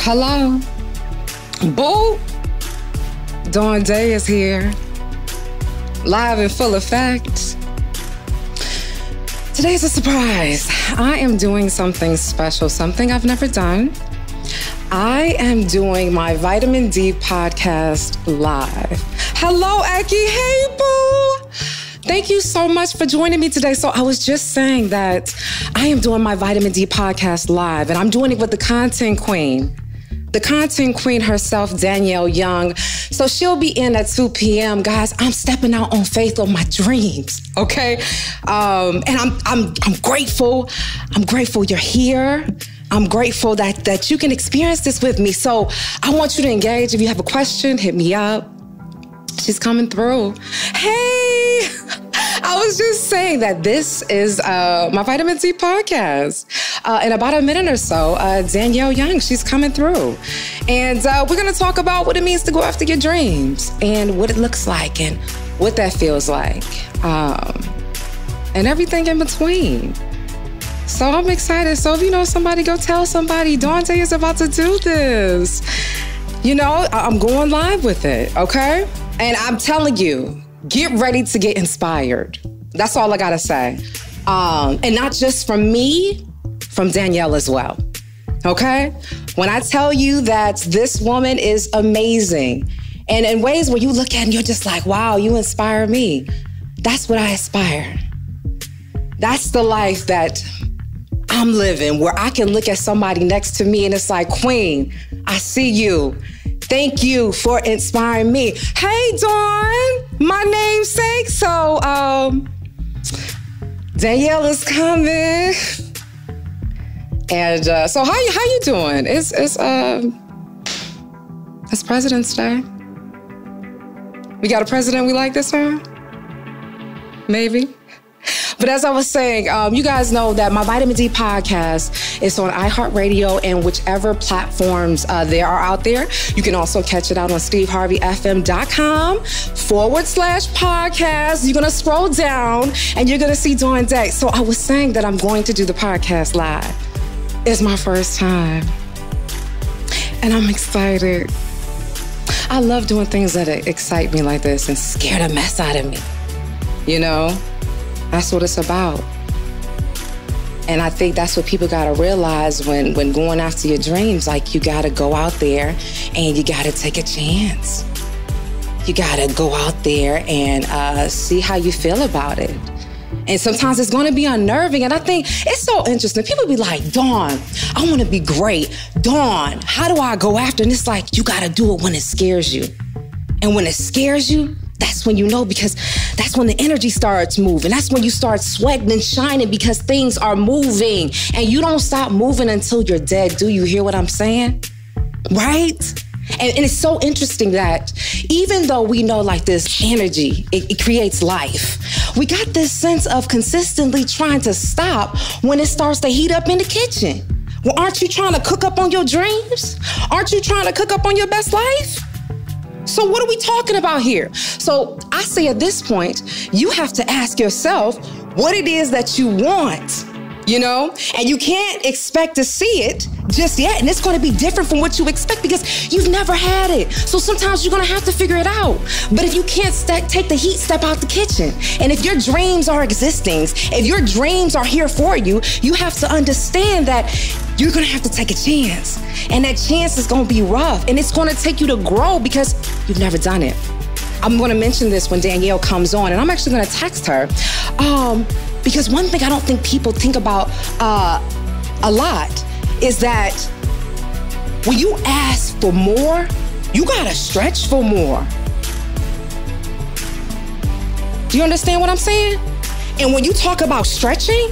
Hello. Boo. Dawn Dai is here. Live in full effect. Today's a surprise. I am doing something special, something I've never done. I am doing my Vitamin D podcast live. Hello, Eki. Hey, boo. Thank you so much for joining me today. So I was just saying that I am doing my Vitamin D podcast live, and I'm doing it with the content queen. The content queen herself, Danielle Young. So she'll be in at 2 p.m. Guys, I'm stepping out on faith of my dreams, okay? And I'm grateful. I'm grateful you're here. I'm grateful that you can experience this with me. So I want you to engage. If you have a question, hit me up. She's coming through. Hey, I was just saying that this is my Vitamin D podcast. In about a minute or so, Danielle Young, she's coming through. And we're going to talk about what it means to go after your dreams and what it looks like and what that feels like and everything in between. So I'm excited. So if you know somebody, go tell somebody. Dawn Dai is about to do this. You know, I'm going live with it, okay? And I'm telling you, get ready to get inspired. That's all I gotta say. And not just from me, from Danielle as well, okay? When I tell you that this woman is amazing, and in ways where you look at it and you're just like, wow, you inspire me. That's what I aspire. That's the life that I'm living, where I can look at somebody next to me and it's like, Queen, I see you. Thank you for inspiring me. Hey, Dawn, my namesake. So, Danielle is coming. And so how you doing? It's President's Day. We got a president we like this time? Maybe. But as I was saying, you guys know that my Vitamin D podcast is on iHeartRadio and whichever platforms there are out there. You can also catch it out on steveharveyfm.com/podcast. You're going to scroll down and you're going to see Dawn Dai. So I was saying that I'm going to do the podcast live. It's my first time. And I'm excited. I love doing things that excite me like this and scare the mess out of me. You know? That's what it's about. And I think that's what people gotta realize when going after your dreams. Like, you gotta go out there and you gotta take a chance. You gotta go out there and see how you feel about it. And sometimes it's gonna be unnerving. And I think it's so interesting. People be like, Dawn, I wanna be great. Dawn, how do I go after? And it's like, you gotta do it when it scares you. And when it scares you, that's when you know, because that's when the energy starts moving. That's when you start sweating and shining, because things are moving. And you don't stop moving until you're dead. Do you hear what I'm saying? Right? And it's so interesting that even though we know like this energy, it creates life, we got this sense of consistently trying to stop when it starts to heat up in the kitchen. Well, aren't you trying to cook up on your dreams? Aren't you trying to cook up on your best life? So what are we talking about here? So I say at this point, you have to ask yourself what it is that you want, you know? And you can't expect to see it just yet. And it's going to be different from what you expect because you've never had it. So sometimes you're going to have to figure it out. But if you can't take the heat, step out the kitchen. And if your dreams are existing, if your dreams are here for you, you have to understand that you're going to have to take a chance. And that chance is going to be rough. And it's going to take you to grow because you've never done it. I'm going to mention this when Danielle comes on, and I'm actually going to text her. Because one thing I don't think people think about a lot is that when you ask for more, you got to stretch for more. Do you understand what I'm saying? And when you talk about stretching,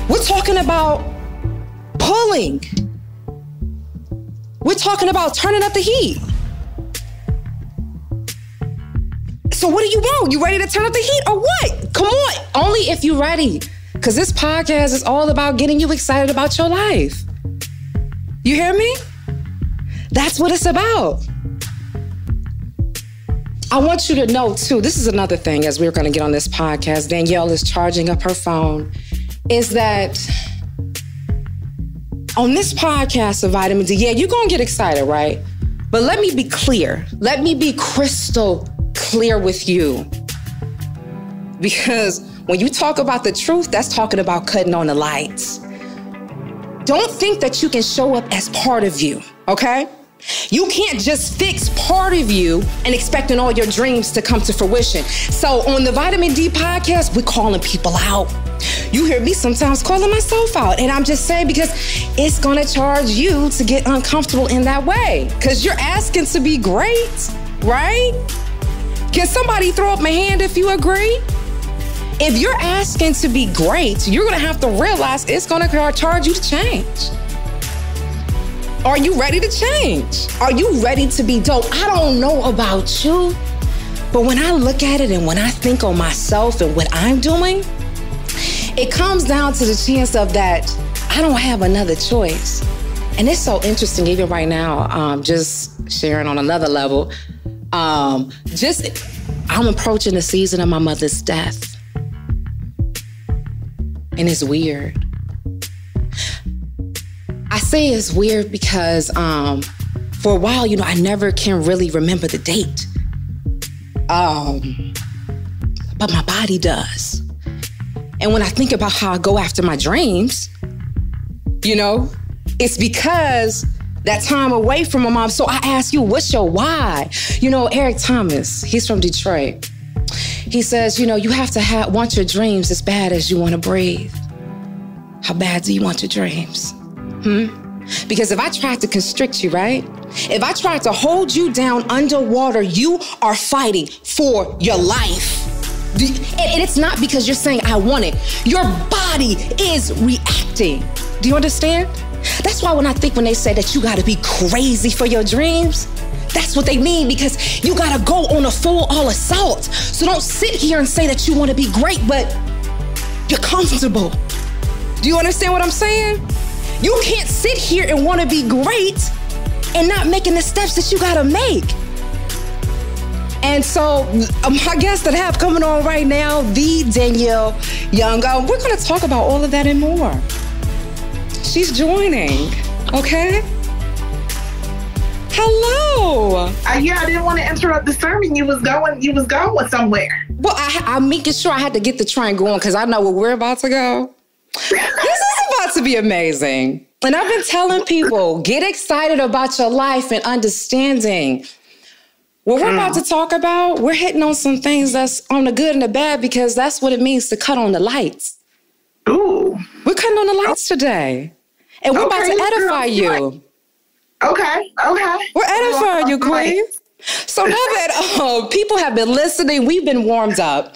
we're talking about pulling. We're talking about turning up the heat. So what do you want? You ready to turn up the heat or what? Come on. Only if you're ready. Because this podcast is all about getting you excited about your life. You hear me? That's what it's about. I want you to know, too, this is another thing as we're going to get on this podcast. Danielle is charging up her phone, is that on this podcast of vitamin D, yeah, you're going to get excited, right? But let me be clear. Let me be crystal clear with you. Because when you talk about the truth, that's talking about cutting on the lights. Don't think that you can show up as part of you, okay? You can't just fix part of you and expecting all your dreams to come to fruition. So on the Vitamin D podcast, we're calling people out. You hear me sometimes calling myself out. And I'm just saying because it's going to charge you to get uncomfortable in that way. Because you're asking to be great, right? Can somebody throw up my hand if you agree? If you're asking to be great, you're going to have to realize it's going to charge you to change. Are you ready to change? Are you ready to be dope? I don't know about you, but when I look at it and when I think on myself and what I'm doing, it comes down to the chance of that I don't have another choice. And it's so interesting, even right now, just sharing on another level, I'm approaching the season of my mother's death. And it's weird. I say it's weird because for a while, I never can really remember the date. But my body does. And when I think about how I go after my dreams, it's because that time away from my mom. So I ask you, what's your why? Eric Thomas, he's from Detroit. He says, you have to want your dreams as bad as you want to breathe. How bad do you want your dreams? Because if I tried to constrict you, right? If I tried to hold you down underwater, you are fighting for your life. And it's not because you're saying, I want it. Your body is reacting. Do you understand? That's why when they say that you gotta be crazy for your dreams, that's what they mean, because you gotta go on a full all assault. So don't sit here and say that you wanna be great, but you're comfortable. Do you understand what I'm saying? You can't sit here and want to be great and not making the steps that you got to make. And so my guest that I have coming on right now, the Danielle Young, we're going to talk about all of that and more. She's joining, okay? Hello. I didn't want to interrupt the sermon. You was going somewhere. Well, I'm making sure I had to get the train going because I know where we're about to go. This is about to be amazing. And I've been telling people, get excited about your life and understanding. What we're about to talk about, we're hitting on some things that's on the good and the bad because that's what it means to cut on the lights. Ooh. We're cutting on the lights today. And we're about to edify you. Okay. We're edifying you, Queen. So now that people have been listening, we've been warmed up.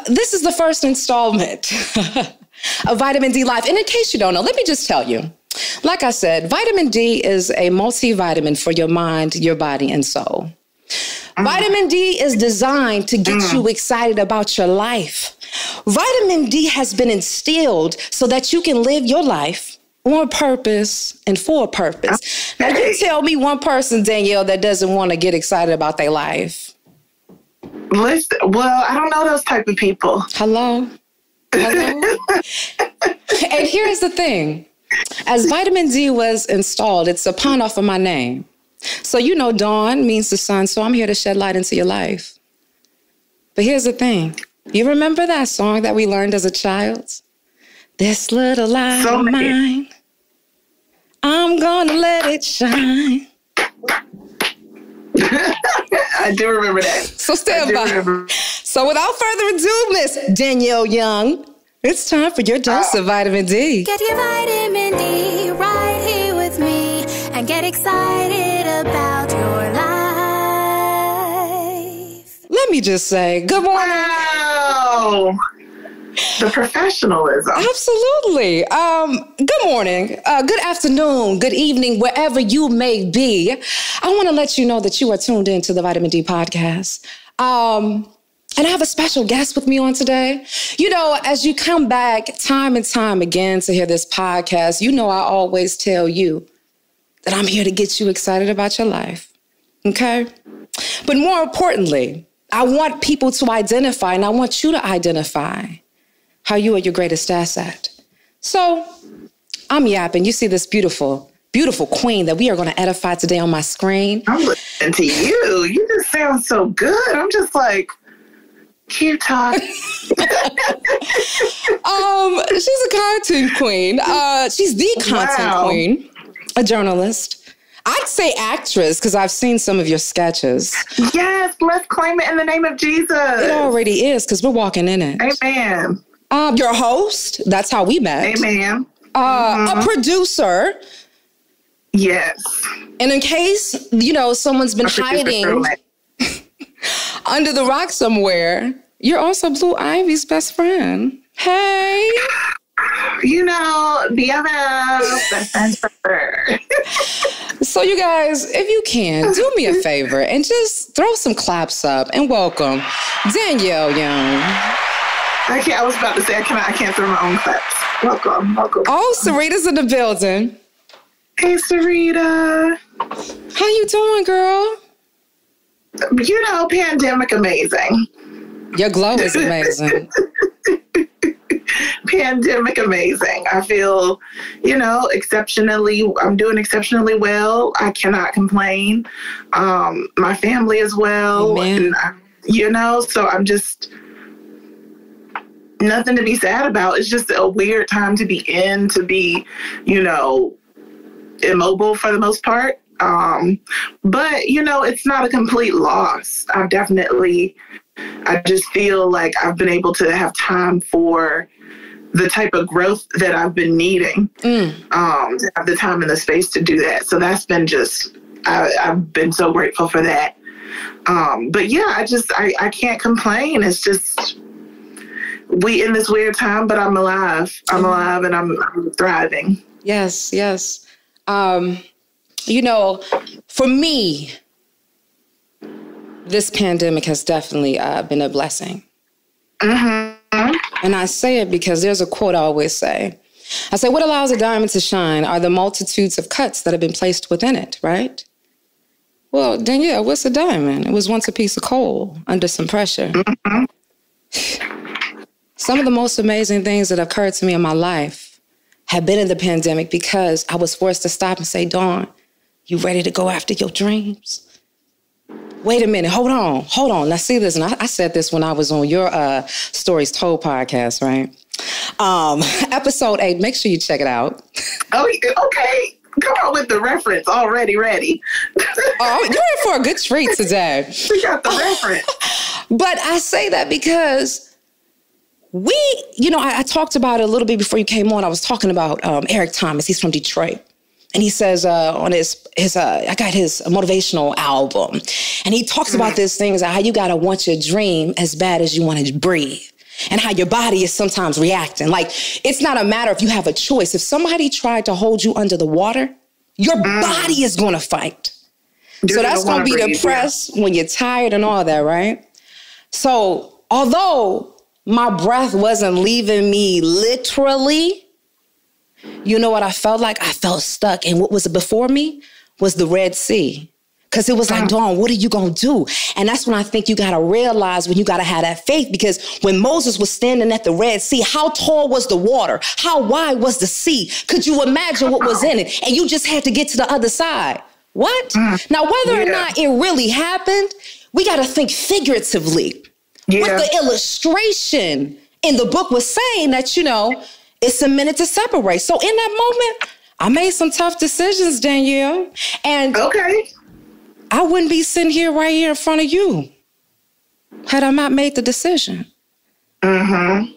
This is the first installment of Vitamin D Live. And in case you don't know, let me just tell you. Like I said, vitamin D is a multivitamin for your mind, your body, and soul. Vitamin D is designed to get you excited about your life. Vitamin D has been instilled so that you can live your life on purpose and for a purpose. Now, you tell me one person, Danielle, that doesn't want to get excited about their life. Listen, well, I don't know those type of people. Hello? And here's the thing. As vitamin D was installed, it's a pun off of my name. So Dawn means the sun, so I'm here to shed light into your life. But here's the thing. You remember that song that we learned as a child? This little light of mine, I'm gonna let it shine. I do remember that. So stand by. So without further ado, Miss Danielle Young, it's time for your dose of vitamin D. Get your vitamin D right here with me and get excited about your life. Let me just say, good morning. Wow. The professionalism. Absolutely. Good morning, good afternoon, good evening, wherever you may be. I want to let you know that you are tuned in to the Vitamin D podcast. And I have a special guest with me on today. As you come back time and time again to hear this podcast, I always tell you that I'm here to get you excited about your life. Okay? But more importantly, I want people to identify, and I want you to identify how you are your greatest asset. So I'm yapping. You see this beautiful, beautiful queen that we are going to edify today on my screen. I'm listening to you. You just sound so good. I'm just like, keep talking. She's a content queen. She's the content queen, a journalist. I'd say actress because I've seen some of your sketches. Yes, let's claim it in the name of Jesus. It already is because we're walking in it. Amen. You're a host. That's how we met. Amen. A producer. Yes. And in case, someone's been hiding under the rock somewhere, you're also Blue Ivy's best friend. Hey. BFF, best friends forever. So you guys, if you can, do me a favor and just throw some claps up and welcome Danielle Young. I was about to say, I can't throw my own claps. Welcome. Oh, Sarita's in the building. Hey, Sarita. How you doing, girl? Pandemic amazing. Your glow is amazing. Pandemic amazing. I feel, I'm doing exceptionally well. I cannot complain. My family as well. Amen. And so I'm just nothing to be sad about. It's just a weird time to be in, to be, immobile for the most part. But, it's not a complete loss. I just feel like I've been able to have time for the type of growth that I've been needing, to have the time and the space to do that. So that's been I've been so grateful for that. But yeah, I can't complain. It's just, we in this weird time, but I'm alive. I'm alive and I'm thriving. Yes. For me, this pandemic has definitely been a blessing. Mm-hmm. And I say it because there's a quote I always say. I say, what allows a diamond to shine are the multitudes of cuts that have been placed within it, right? Well, Danielle, what's a diamond? It was once a piece of coal under some pressure. Mm-hmm. Some of the most amazing things that occurred to me in my life have been in the pandemic because I was forced to stop and say, Dawn, you ready to go after your dreams? Wait a minute, hold on. Now see this, and I said this when I was on your Stories Told podcast, right? Episode 8, make sure you check it out. Oh, okay. Come on with the reference already ready. Oh, you're in for a good treat today. We got the reference. But I say that because I talked about it a little bit before you came on. I was talking about Eric Thomas. He's from Detroit. And he says on his I got his motivational album. And he talks about this thing, how you got to want your dream as bad as you want to breathe. And how your body is sometimes reacting. Like, it's not a matter if you have a choice. If somebody tried to hold you under the water, your body is going to fight. So that's going to be depressed when you're tired and all that, right? So although my breath wasn't leaving me literally, you know what I felt like? I felt stuck. And what was before me was the Red Sea. Because it was like, Dawn, what are you going to do? And that's when I think you got to realize when you got to have that faith. Because when Moses was standing at the Red Sea, how tall was the water? How wide was the sea? Could you imagine what was in it? And you just had to get to the other side. What? Now, whether or not it really happened, we got to think figuratively. What the illustration in the book was saying that, it's a minute to separate. So in that moment, I made some tough decisions, Danielle. And I wouldn't be sitting here right here in front of you had I not made the decision. And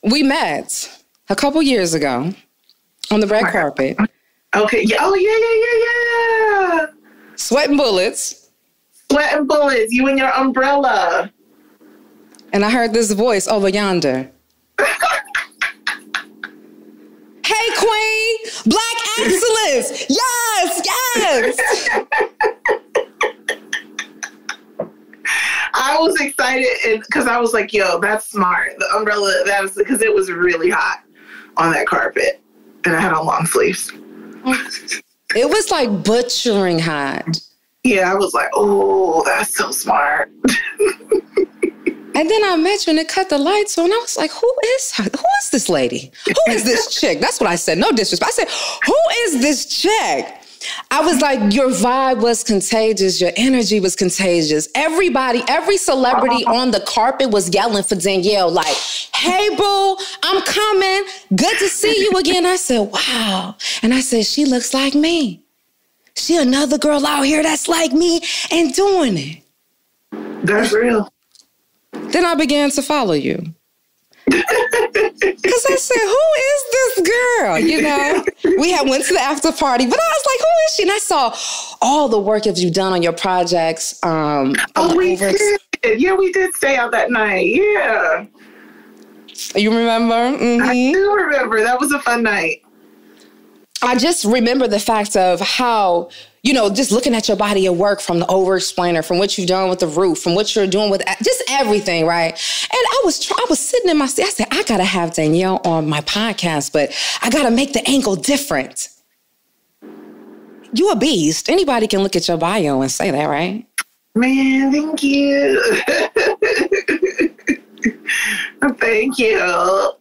we met a couple years ago on the red carpet. Okay. Oh, yeah. Sweating bullets. You and your umbrella. And I heard this voice over yonder. Hey, Queen, Black excellence. Yes. I was excited because I was like, yo, that's smart. The umbrella, that was because it was really hot on that carpet. And I had on long sleeves. It was like butchering hot. Yeah, I was like, oh, that's so smart. And then I met you and it cut the lights on. I was like, who is her? Who is this lady? Who is this chick? That's what I said. No disrespect. I said, who is this chick? I was like, your vibe was contagious. Your energy was contagious. Everybody, every celebrity on the carpet was yelling for Danielle, like, hey, boo, I'm coming. Good to see you again. I said, wow. And I said, she looks like me. She another girl out here that's like me and doing it. That's real. Then I began to follow you. Because I said, who is this girl? You know, we had went to the after party, but I was like, who is she? And I saw all the work that you've done on your projects. We did. Yeah, we did stay out that night. Yeah. You remember? Mm-hmm. I do remember. That was a fun night. I just remember the fact of how, you know, just looking at your body of work from the over-explainer, from what you've done with the roof, from what you're doing with just everything, right? And I was sitting in my seat. I said, I got to have Danielle on my podcast, but I got to make the angle different. You a beast. Anybody can look at your bio and say that, right? Man, thank you. Thank you.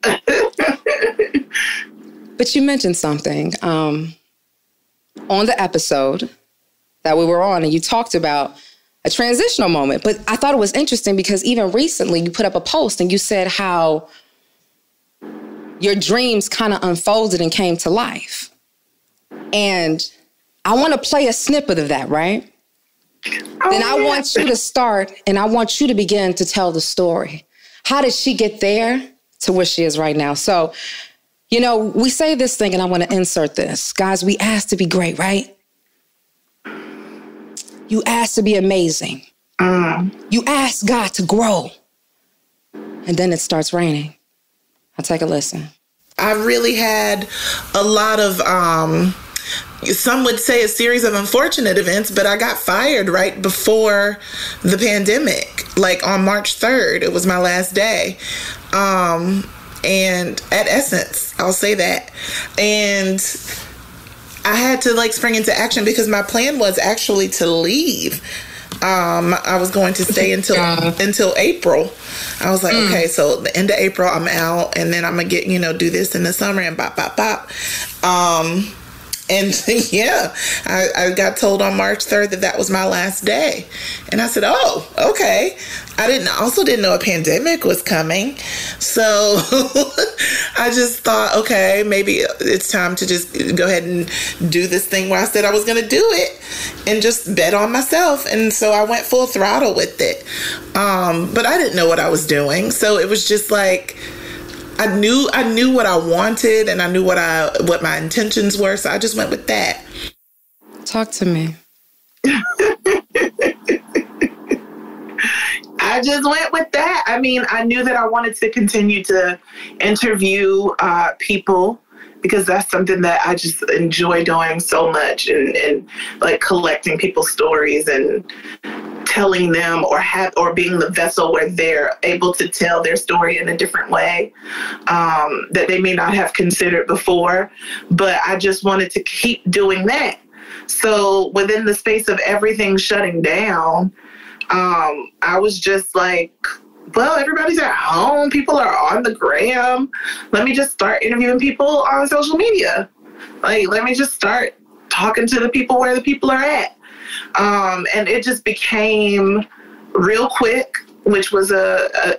But you mentioned something on the episode that we were on, and you talked about a transitional moment. But I thought it was interesting because even recently you put up a post and you said how your dreams kind of unfolded and came to life. And I want to play a snippet of that, right? Then I want you to start and I want you to begin to tell the story. How did she get there to where she is right now? So, you know, we say this thing, and I want to insert this. Guys, we ask to be great, right? You ask to be amazing. You ask God to grow. And then it starts raining. I'll take a listen. I really had a lot of, some would say a series of unfortunate events, but I got fired right before the pandemic. Like on March 3rd, it was my last day. And at Essence, I'll say that. And I had to like spring into action because my plan was actually to leave. I was going to stay until April. I was like, okay, so the end of April, I'm out, and then I'm gonna get, do this in the summer and bop, bop, bop. And yeah, I got told on March 3rd that was my last day. And I said, oh, okay. I also didn't know a pandemic was coming. So I just thought, okay, maybe it's time to just go ahead and do this thing where I said I was going to do it and just bet on myself. And so I went full throttle with it. But I didn't know what I was doing. So it was just like, I knew what I wanted, and I knew what my intentions were, so I just went with that. Talk to me. I just went with that. I mean, I knew that I wanted to continue to interview people because that's something that I just enjoy doing so much, and like collecting people's stories and telling them or being the vessel where they're able to tell their story in a different way that they may not have considered before. But I just wanted to keep doing that. So within the space of everything shutting down, I was just like, well, everybody's at home. People are on the gram. Let me just start interviewing people on social media. Like, let me just start talking to the people where the people are at. And it just became Real Quick, which was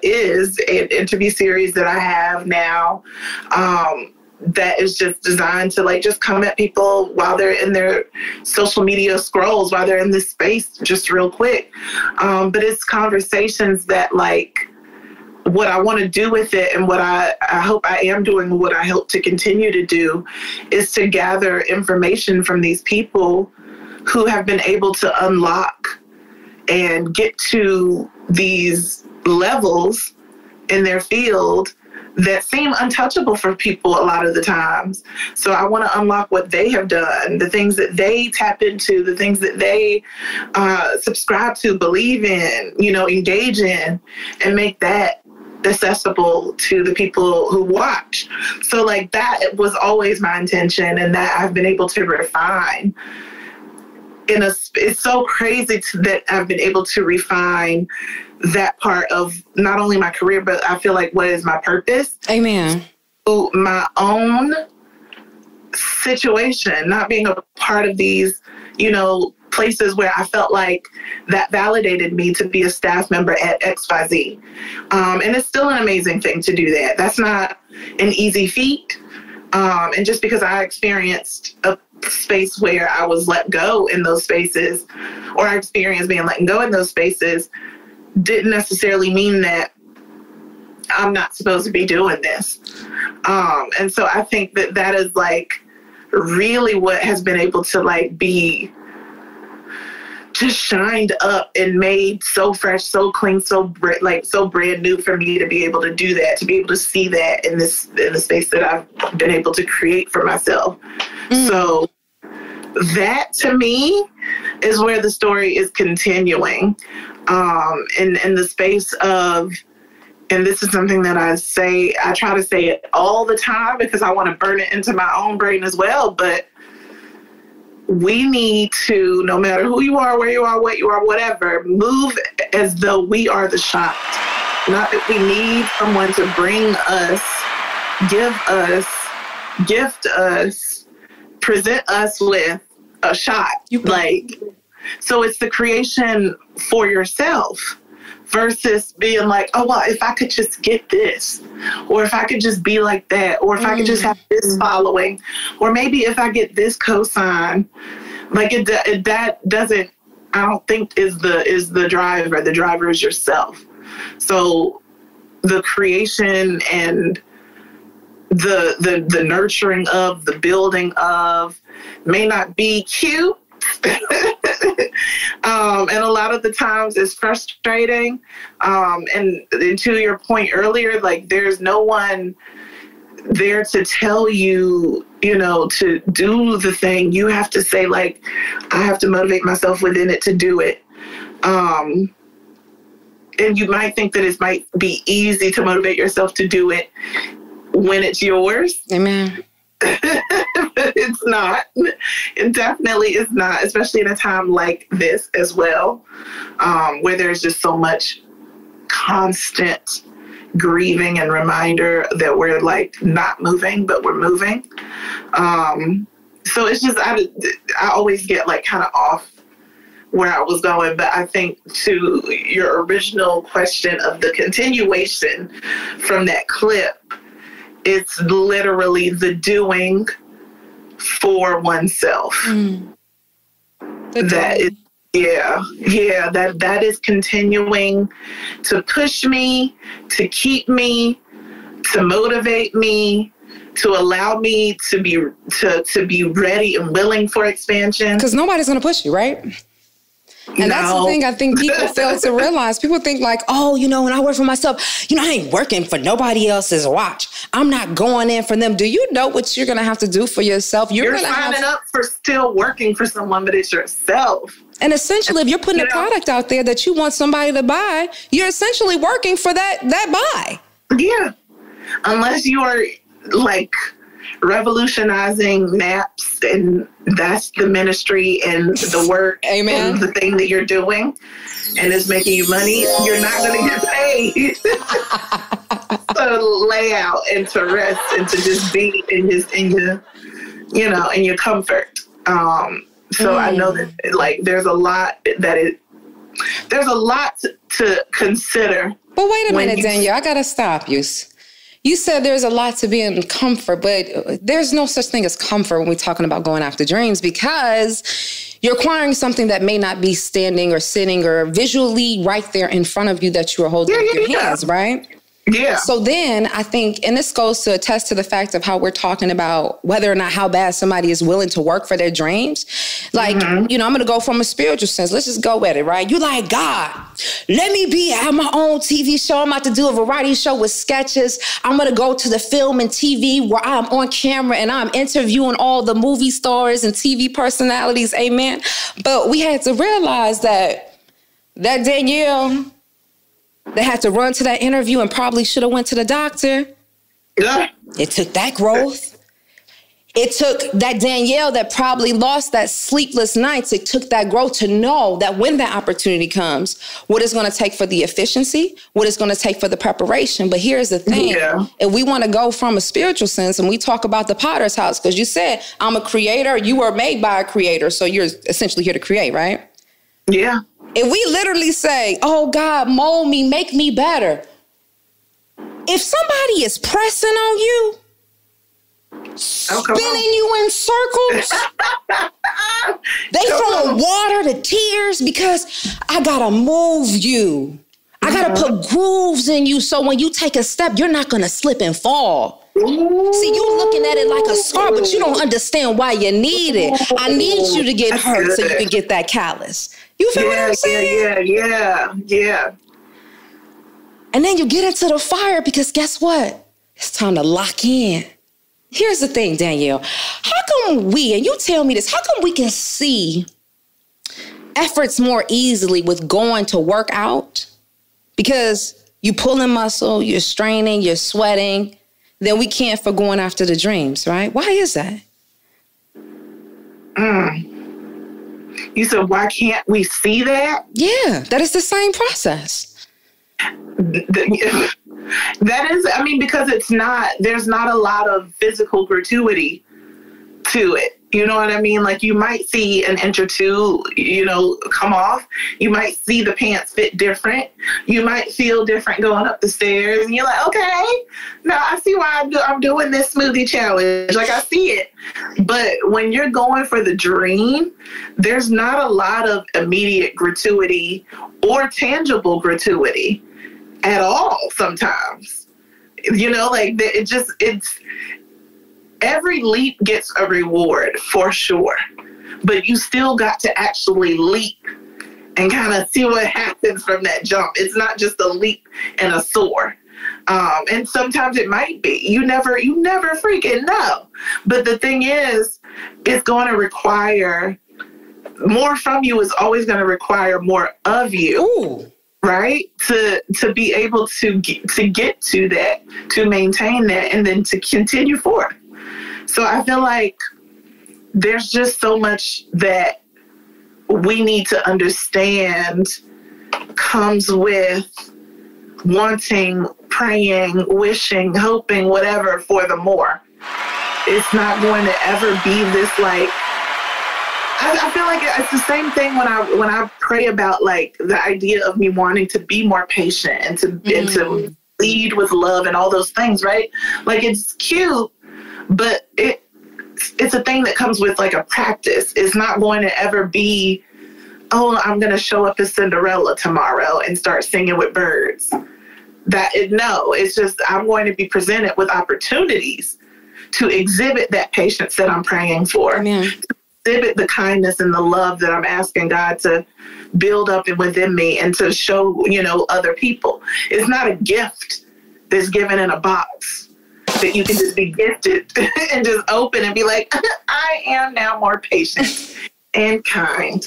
is an interview series that I have now, that is just designed to like just come at people while they're in their social media scrolls, while they're in this space, just real quick. But it's conversations that like what I want to do with it, and what I hope I am doing, what I hope to continue to do, is to gather information from these people who have been able to unlock and get to these levels in their field that seem untouchable for people a lot of the times. So I want to unlock what they have done, the things that they tap into, the things that they subscribe to, believe in, engage in, and make that accessible to the people who watch. So like that was always my intention, and that I've been able to refine. It's so crazy that I've been able to refine that part of not only my career, but I feel like what is my purpose. Amen. So my own situation, not being a part of these, you know, places where I felt like that validated me to be a staff member at XYZ. And it's still an amazing thing to do that. That's not an easy feat. And just because I experienced a space where I was let go in those spaces, or I experienced being let go in those spaces, didn't necessarily mean that I'm not supposed to be doing this. And so I think that that is like really what has been able to like be just shined up and made so fresh, so clean, so brand new for me to be able to do that, to be able to see that in the space that I've been able to create for myself. So that to me is where the story is continuing, in the space of, and this is something that I try to say it all the time because I want to burn it into my own brain as well, but we need to, no matter who you are, where you are, what you are, whatever, move as though we are the shot. Not that we need someone to bring us, give us, gift us, present us with a shot. So it's the creation for yourself versus being like, oh, well, if I could just get this, or if I could just be like that, or if I could just have this following, or maybe if I get this cosign, like that doesn't, I don't think is the driver. The driver is yourself. So the creation and the nurturing of, the building of may not be cute. And a lot of the times it's frustrating. And to your point earlier, like there's no one there to tell you, you know, to do the thing. You have to say like, I have to motivate myself within it to do it. And you might think that it might be easy to motivate yourself to do it when it's yours. Amen. But it's not. It definitely is not, especially in a time like this as well, where there's just so much constant grieving and reminder that we're like not moving, but we're moving. So it's just, I always get like kind of off where I was going, but I think to your original question of the continuation from that clip, it's literally the doing for oneself. That is, that is continuing to push me, to keep me, to motivate me, to allow me to be ready and willing for expansion. Because nobody's going to push you, right? And that's the thing I think people fail to realize. People think like, oh, you know, when I work for myself, you know, I ain't working for nobody else's watch. I'm not going in for them. Do you know what you're going to have to do for yourself? You're signing up for still working for someone, but it's yourself. And essentially, if you're putting a product out there that you want somebody to buy, you're essentially working for that buy. Yeah. Unless you are like revolutionizing naps, and that's the ministry and the work and the thing that you're doing, and it's making you money, you're not going to get paid to lay out and to rest and to just be in your comfort. So I know that like there's a lot to consider. But wait a minute, Danielle, I got to stop you. You said there's a lot to be in comfort, but there's no such thing as comfort when we're talking about going after dreams, because you're acquiring something that may not be standing or sitting or visually right there in front of you that you are holding with your hands, right? Yeah. So then I think, and this goes to attest to the fact of how we're talking about whether or not how bad somebody is willing to work for their dreams. Like, you know, I'm going to go from a spiritual sense. Let's just go with it, right? You like, God, let me have my own TV show. I'm about to do a variety show with sketches. I'm going to go to the film and TV where I'm on camera and I'm interviewing all the movie stars and TV personalities. Amen. But we had to realize that Danielle, they had to run to that interview and probably should have went to the doctor. Yeah. It took that growth. It took that Danielle that probably lost that sleepless nights. It took that growth to know that when that opportunity comes, what it's going to take for the efficiency, what it's going to take for the preparation. But here's the thing. Yeah. If we want to go from a spiritual sense and we talk about the potter's house, because you said, I'm a creator, you were made by a creator. So you're essentially here to create, right? Yeah. If we literally say, oh God, mold me, make me better. If somebody is pressing on you, spinning you in circles, they throwing water to tears because I gotta move you. I gotta put grooves in you so when you take a step, you're not gonna slip and fall. See, you looking at it like a scar, but you don't understand why you need it. I need you to get hurt so you can get that callus. You feel what I'm saying? Yeah. And then you get into the fire because guess what? It's time to lock in. Here's the thing, Danielle. How come we, and you tell me this, how come we can see efforts more easily with going to work out? Because you pulling muscle, you're straining, you're sweating. Then we can't for going after the dreams, right? Why is that? You said, why can't we see that? Yeah, that is the same process. That is, I mean, because there's not a lot of physical gratuity to it. You know what I mean? Like you might see an inch or two, come off. You might see the pants fit different. You might feel different going up the stairs. And you're like, okay, now I see why I'm doing this smoothie challenge. Like I see it. But when you're going for the dream, there's not a lot of immediate gratuity or tangible gratuity at all sometimes. It's every leap gets a reward for sure, but you still got to actually leap and kind of see what happens from that jump. It's not just a leap and a soar. And sometimes it might be. You never freaking know. But the thing is, it's going to require more from you. Is always going to require more of you. Ooh. Right? To be able to get to that, to maintain that, and then to continue forward. So I feel like there's just so much that we need to understand comes with wanting, praying, wishing, hoping, whatever for the more. It's not going to ever be this like, I feel like it's the same thing when I pray about like the idea of me wanting to be more patient and to lead with love and all those things, right? Like it's cute, but it's a thing that comes with like a practice. It's not going to ever be, oh, I'm going to show up as Cinderella tomorrow and start singing with birds. It's just I'm going to be presented with opportunities to exhibit that patience that I'm praying for. Amen. Exhibit the kindness and the love that I'm asking God to build up within me and to show, other people. It's not a gift that's given in a box that you can just be gifted and just open and be like, I am now more patient and kind.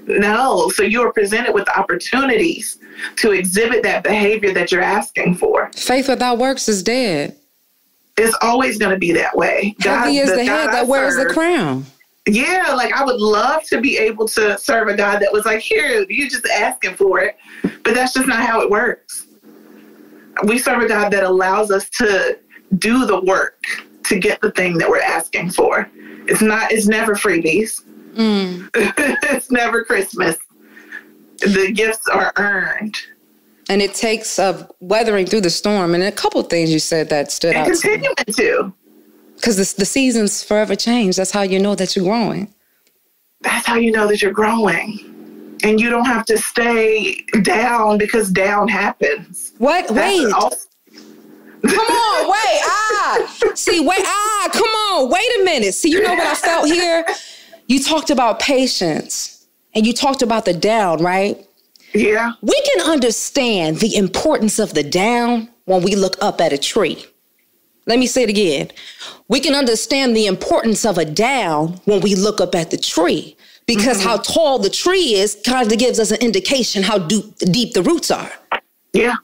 No. So you are presented with opportunities to exhibit that behavior that you're asking for. Faith without works is dead. It's always going to be that way. Heavy is the head that wears the crown. Yeah, like I would love to be able to serve a God that was like, here, you're just asking for it. But that's just not how it works. We serve a God that allows us to do the work to get the thing that we're asking for. It's never freebies. It's never Christmas. The gifts are earned. And it takes weathering through the storm. And a couple of things you said that stood out. And continuing to. Because the seasons forever change. That's how you know that you're growing. That's how you know that you're growing. And you don't have to stay down because down happens. What? Wait. Come on, wait. Come on, wait a minute. See, you know what I felt here? You talked about patience and you talked about the down, right? Yeah. We can understand the importance of the down when we look up at a tree. Let me say it again. We can understand the importance of a down when we look up at the tree because how tall the tree is kind of gives us an indication how deep the roots are. Yeah.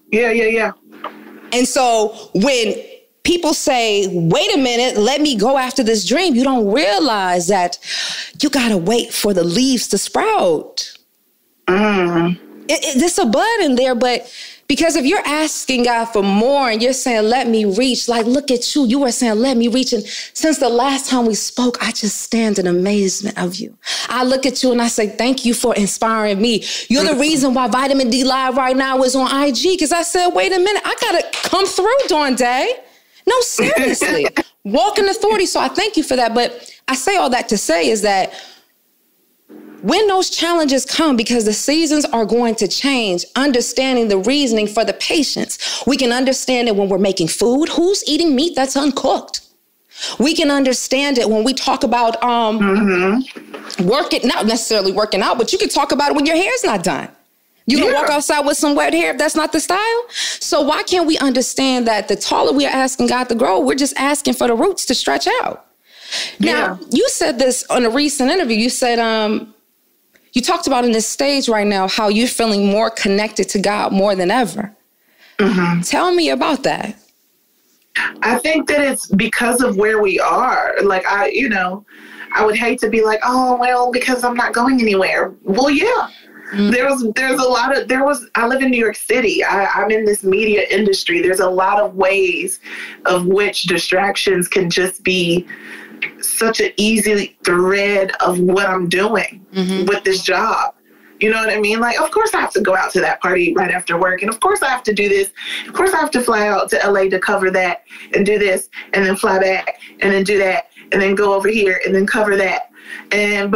And so when people say, wait a minute, let me go after this dream. You don't realize that you got to wait for the leaves to sprout. There's a bud in there, but because if you're asking God for more and you're saying, let me reach, like, look at you. You were saying, let me reach. And since the last time we spoke, I just stand in amazement of you. I look at you and I say, thank you for inspiring me. You're the reason why Vitamin D Live right now is on IG. Because I said, wait a minute, I got to come through, Dawn Dai. No, seriously. Walk in authority. So I thank you for that. But I say all that to say is that when those challenges come, because the seasons are going to change, understanding the reasoning for the patience, we can understand it when we're making food. Who's eating meat that's uncooked? We can understand it when we talk about working, not necessarily working out, but you can talk about it when your hair's not done. You can walk outside with some wet hair if that's not the style. So why can't we understand that the taller we are asking God to grow, we're just asking for the roots to stretch out? Now, you said this on a recent interview. You said, you talked about in this stage right now how you're feeling more connected to God more than ever. Tell me about that. I think that it's because of where we are. Like, I would hate to be like, oh, well, because I'm not going anywhere. Well, yeah. There's a lot of, I live in New York City. I'm in this media industry. There's a lot of ways of which distractions can just be such an easy thread of what I'm doing with this job. You know what I mean? Like, of course I have to go out to that party right after work. And of course I have to do this. Of course I have to fly out to LA to cover that and do this and then fly back and then do that and then go over here and then cover that. And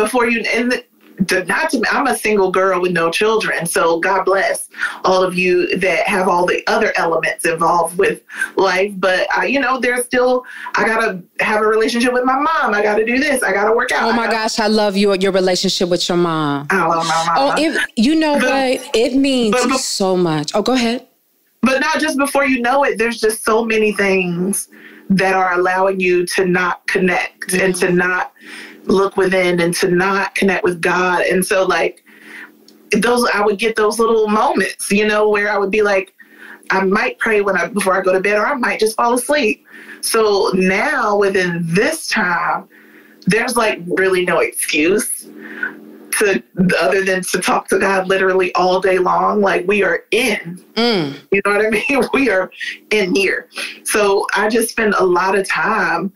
I'm a single girl with no children. So God bless all of you that have all the other elements involved with life. But, there's still, I got to have a relationship with my mom. I got to do this. I got to work out. Oh, my gosh. I love your relationship with your mom. I love my mom. Oh, what? It means so much. Oh, go ahead. But not just before you know it, there's just so many things that are allowing you to not connect and to not look within and to not connect with God. And so like I would get those little moments, where I would be like, I might pray before I go to bed, or I might just fall asleep. So now within this time, there's like really no excuse other than to talk to God literally all day long. Like we are in, you know what I mean? We are in here. So I just spend a lot of time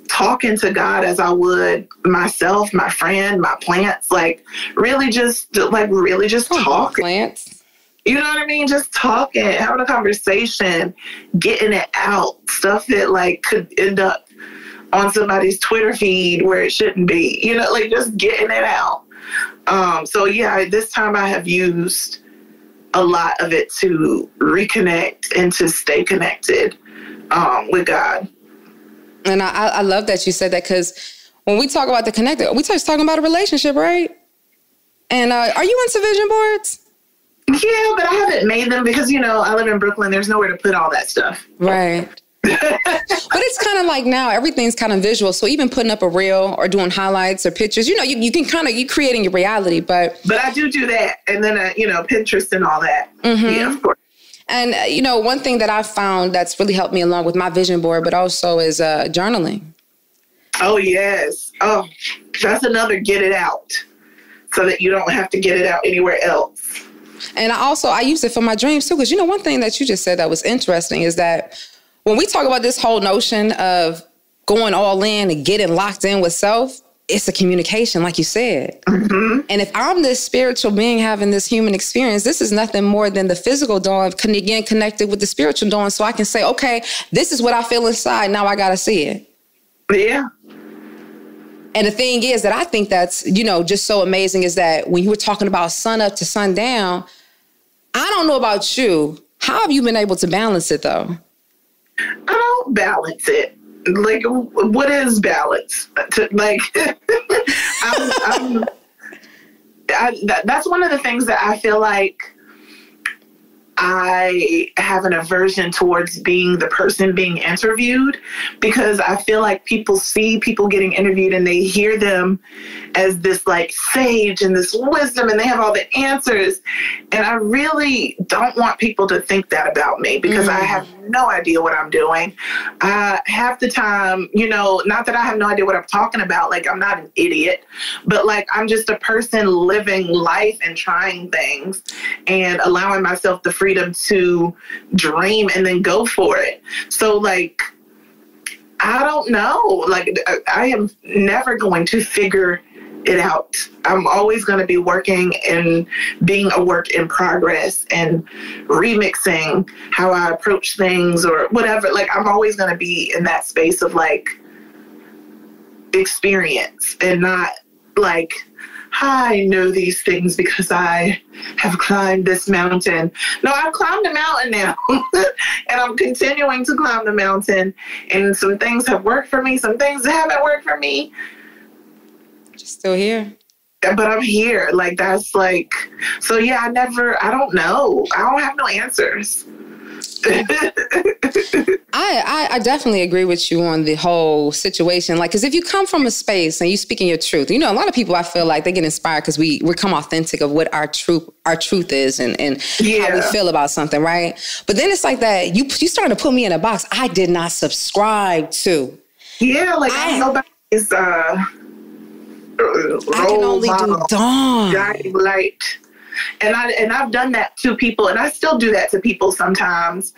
talking to God as I would myself, my friend, my plants, like really just talk. Plants. You know what I mean? Just talking, having a conversation, getting it out, stuff that like could end up on somebody's Twitter feed where it shouldn't be, like just getting it out. So yeah, this time I have used a lot of it to reconnect and to stay connected with God. And I love that you said that, because when we talk about the connected, we just talking about a relationship, right? And are you into vision boards? Yeah, but I haven't made them because, I live in Brooklyn. There's nowhere to put all that stuff. Right. But it's kind of like now everything's kind of visual. So even putting up a reel or doing highlights or pictures, you can you're creating your reality. But I do that. And then, Pinterest and all that. Yeah, of course. And, one thing that I've found that's really helped me along with my vision board, but also is journaling. Oh, yes. Oh, that's another get it out so that you don't have to get it out anywhere else. And I use it for my dreams, too, because, one thing that you just said that was interesting is that when we talk about this whole notion of going all in and getting locked in with self, it's a communication, like you said. And if I'm this spiritual being having this human experience, this is nothing more than the physical Dawn again connected with the spiritual Dawn. So I can say, okay, this is what I feel inside. Now I got to see it. Yeah. And the thing is that I think that's, just so amazing is that when you were talking about sun up to sun down, I don't know about you. How have you been able to balance it, though? I don't balance it. Like, what is balance? That's one of the things that I feel like I have an aversion towards being the person being interviewed, because I feel like people see people getting interviewed and they hear them as this like sage and this wisdom and they have all the answers. And I really don't want people to think that about me, because I have no idea what I'm doing. Half the time, you know, not that I have no idea what I'm talking about. Like, I'm not an idiot, but like, I'm just a person living life and trying things and allowing myself the freedom to dream and then go for it. So like, I don't know, like I am never going to figure it out. I'm always going to be working and being a work in progress and remixing how I approach things or whatever. Like, I'm always going to be in that space of like experience and not like, I know these things because I have climbed this mountain. No, I've climbed the mountain now and I'm continuing to climb the mountain, and some things have worked for me. Some things haven't worked for me. Just still here. But I'm here. Like, that's like, so yeah, I don't know. I don't have no answers. I definitely agree with you on the whole situation. Like, because if you come from a space and you speaking your truth, you know, a lot of people, I feel like they get inspired because we come authentic of what our truth is and how we feel about something, right? But then it's like that you starting to put me in a box I did not subscribe to. Yeah, like nobody's I can only do Dawn. Guiding light. And I've done that to people, and I still do that to people sometimes.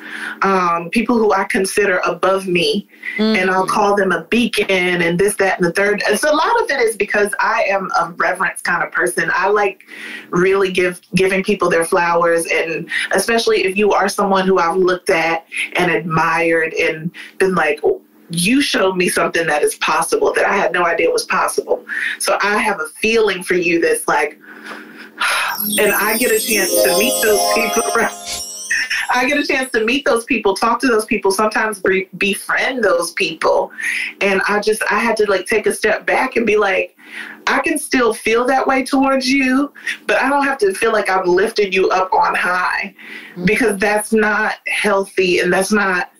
People who I consider above me, and I'll call them a beacon and this, that, and the third. And so a lot of it is because I am a reverence kind of person. I like really giving people their flowers, and especially if you are someone who I've looked at and admired and been like, oh, you showed me something that is possible that I had no idea was possible. So I have a feeling for you that's like, and I get a chance to meet those people. I get a chance to meet those people, talk to those people, sometimes befriend those people. And I had to like take a step back and be like, I can still feel that way towards you, but I don't have to feel like I've lifted you up on high, because that's not healthy and that's not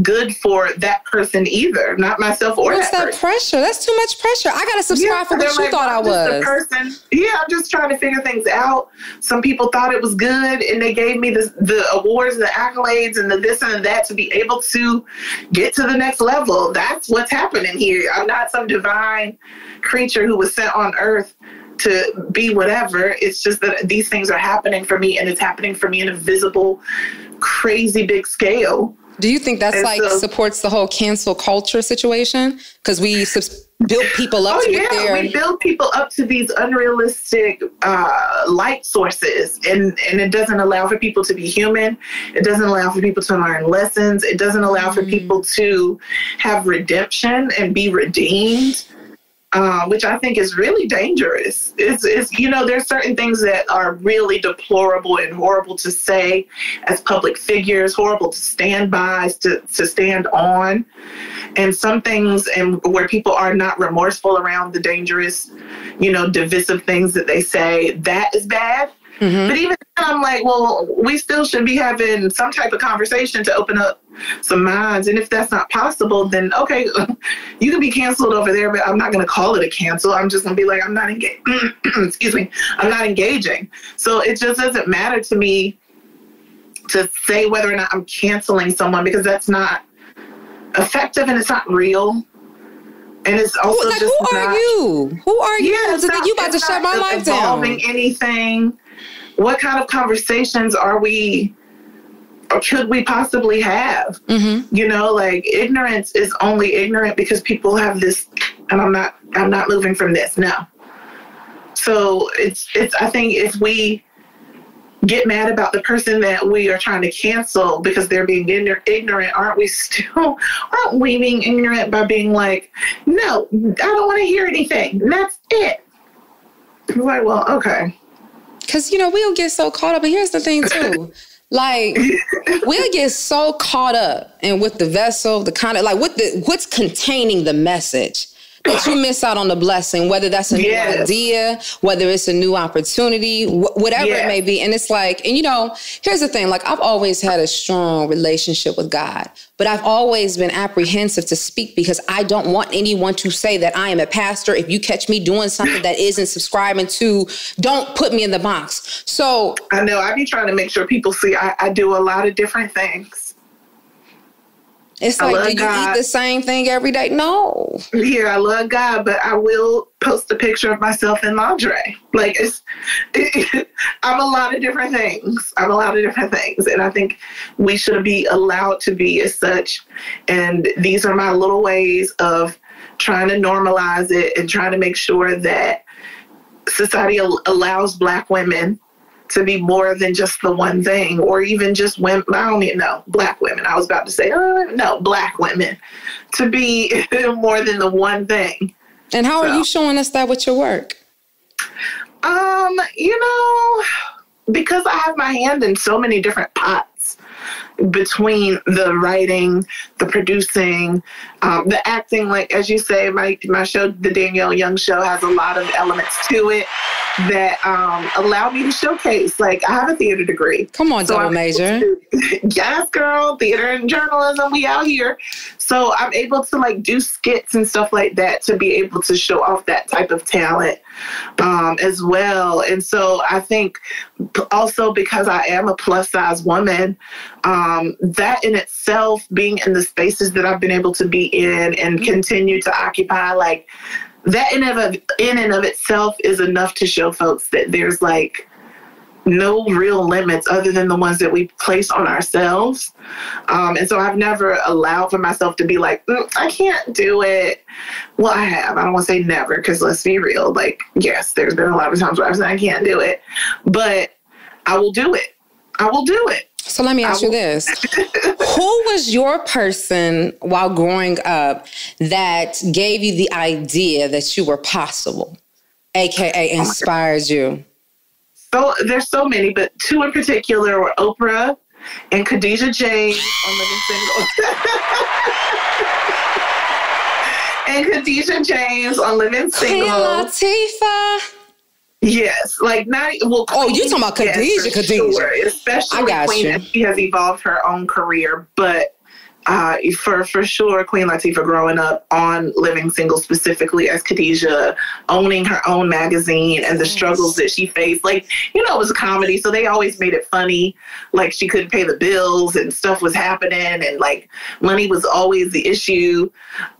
good for that person either, not myself or What's that pressure? That's too much pressure. I got to subscribe for what you thought I was. I'm just trying to figure things out. Some people thought it was good and they gave me the awards and the accolades and the this and that to be able to get to the next level. That's what's happening here. I'm not some divine creature who was sent on earth to be whatever. It's just that these things are happening for me, and it's happening for me in a visible, crazy big scale. Do you think that's supports the whole cancel culture situation? Because we build people up we build people up to these unrealistic light sources, and it doesn't allow for people to be human. It doesn't allow for people to learn lessons. It doesn't allow for people to have redemption and be redeemed. Which I think is really dangerous. It's you know, there's certain things that are really deplorable and horrible to say as public figures, horrible to stand by, to stand on. And some things, and where people are not remorseful around the dangerous, you know, divisive things that they say, that is bad. But even then, I'm like, well, we still should be having some type of conversation to open up some minds. And if that's not possible, then okay, you can be canceled over there, but I'm not going to call it a cancel. I'm just going to be like, I'm not engaged. Excuse me. I'm not engaging. So it just doesn't matter to me to say whether or not I'm canceling someone, because that's not effective and it's not real. And it's also like, who are you? Who are you? Yeah, You about to shut my life down. Involving anything. What kind of conversations are we, or could we possibly have? You know, like, ignorance is only ignorant because people have this, and I'm not moving from this. No. So it's, I think if we get mad about the person that we are trying to cancel because they're being ignorant, aren't we being ignorant by being like, no, I don't want to hear anything. That's it. I'm like, well, okay. Because, you know, we'll get so caught up. But here's the thing, too. Like, we'll get so caught up in with the vessel, the kind of, like, what's containing the message, But you miss out on the blessing, whether that's a new idea, whether it's a new opportunity, whatever it may be. And it's like, and you know, here's the thing, like I've always had a strong relationship with God, but I've always been apprehensive to speak because I don't want anyone to say that I am a pastor. If you catch me doing something that isn't subscribing to, don't put me in the box. So I know I be trying to make sure people see I do a lot of different things. It's like, do you eat the same thing every day? No. Yeah, I love God, but I will post a picture of myself in lingerie. Like, I'm a lot of different things. And I think we should be allowed to be as such. And these are my little ways of trying to normalize it and trying to make sure that society allows Black women to be more than just the one thing, or even just women. I don't even know, Black women. I was about to say, no, Black women to be more than the one thing. And how are you showing us that with your work? You know, because I have my hand in so many different pots between the writing, the producing, the acting. Like, as you say, my show, The Danielle Young Show, has a lot of elements to it that allow me to showcase. Like, I have a theater degree. Come on, double major. Yes, girl. Theater and journalism, we out here. So I'm able to like do skits and stuff like that to be able to show off that type of talent as well. And so I think also because I am a plus size woman, that in itself, being in the spaces that I've been able to be in and continue to occupy, like that in and of itself is enough to show folks that there's like no real limits other than the ones that we place on ourselves. And so I've never allowed for myself to be like, I can't do it. Well, I have. I don't want to say never, because let's be real. Like, yes, there's been a lot of times where I've said I can't do it, but I will do it. I will do it. So let me ask you this. Who was your person while growing up that gave you the idea that you were possible, AKA inspired you? So there's so many, but two in particular were Oprah and Khadijah James on Living Single. And Khadijah James on Living Single. Queen Latifah. Yes, like not well. Queen, you talking about Khadijah? Yes, Khadijah, sure. Especially Queen. She has evolved her own career, but for sure, Queen Latifah growing up on Living Single, specifically as Khadijah, owning her own magazine and the struggles that she faced. Like, you know, it was a comedy, so they always made it funny. Like, she couldn't pay the bills and stuff was happening, and like money was always the issue.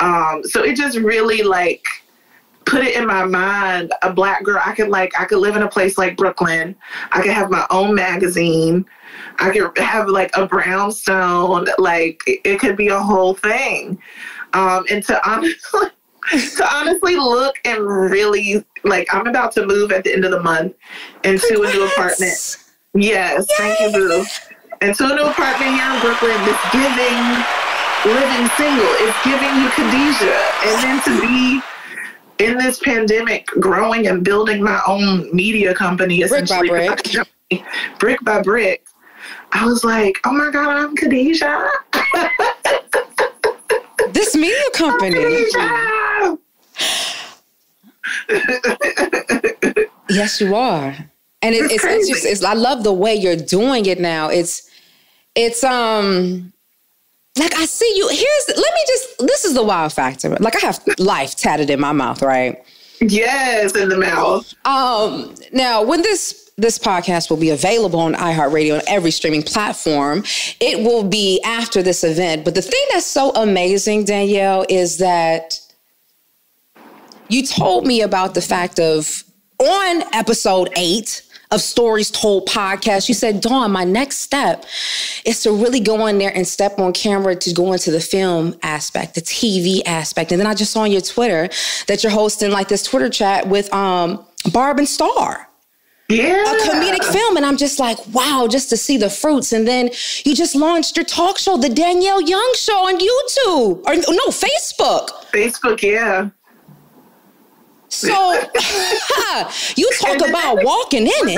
So it just really like put it in my mind, a Black girl, I could live in a place like Brooklyn. I could have my own magazine. I could have like a brownstone. Like, it could be a whole thing. And to honestly look and really, like, I'm about to move at the end of the month into a new apartment. Yes, thank you, boo. Into a new apartment here in Brooklyn that's giving Living Single. It's giving you Khadijah. And then to be in this pandemic, growing and building my own media company, essentially, brick by brick, I was like, oh my God, I'm Khadijah. This media company. Yes, you are. And it's I love the way you're doing it now. It's like, I see you. This is the wow factor. Like, I have life tatted in my mouth, right? Yes, in the mouth. Now, when this podcast will be available on iHeartRadio and every streaming platform, it will be after this event. But the thing that's so amazing, Danielle, is that you told me about the fact of, on episode 8 of Stories Told podcast, you said, Dawn, my next step is to really go in there and step on camera to go into the film aspect, the TV aspect. And then I just saw on your Twitter that you're hosting like this Twitter chat with Barb and Star. Yeah. A comedic film. And I'm just like, wow, just to see the fruits. And then you just launched your talk show, The Danielle Young Show, on YouTube. Or no, Facebook. Facebook, yeah. So, you talk about walking in it.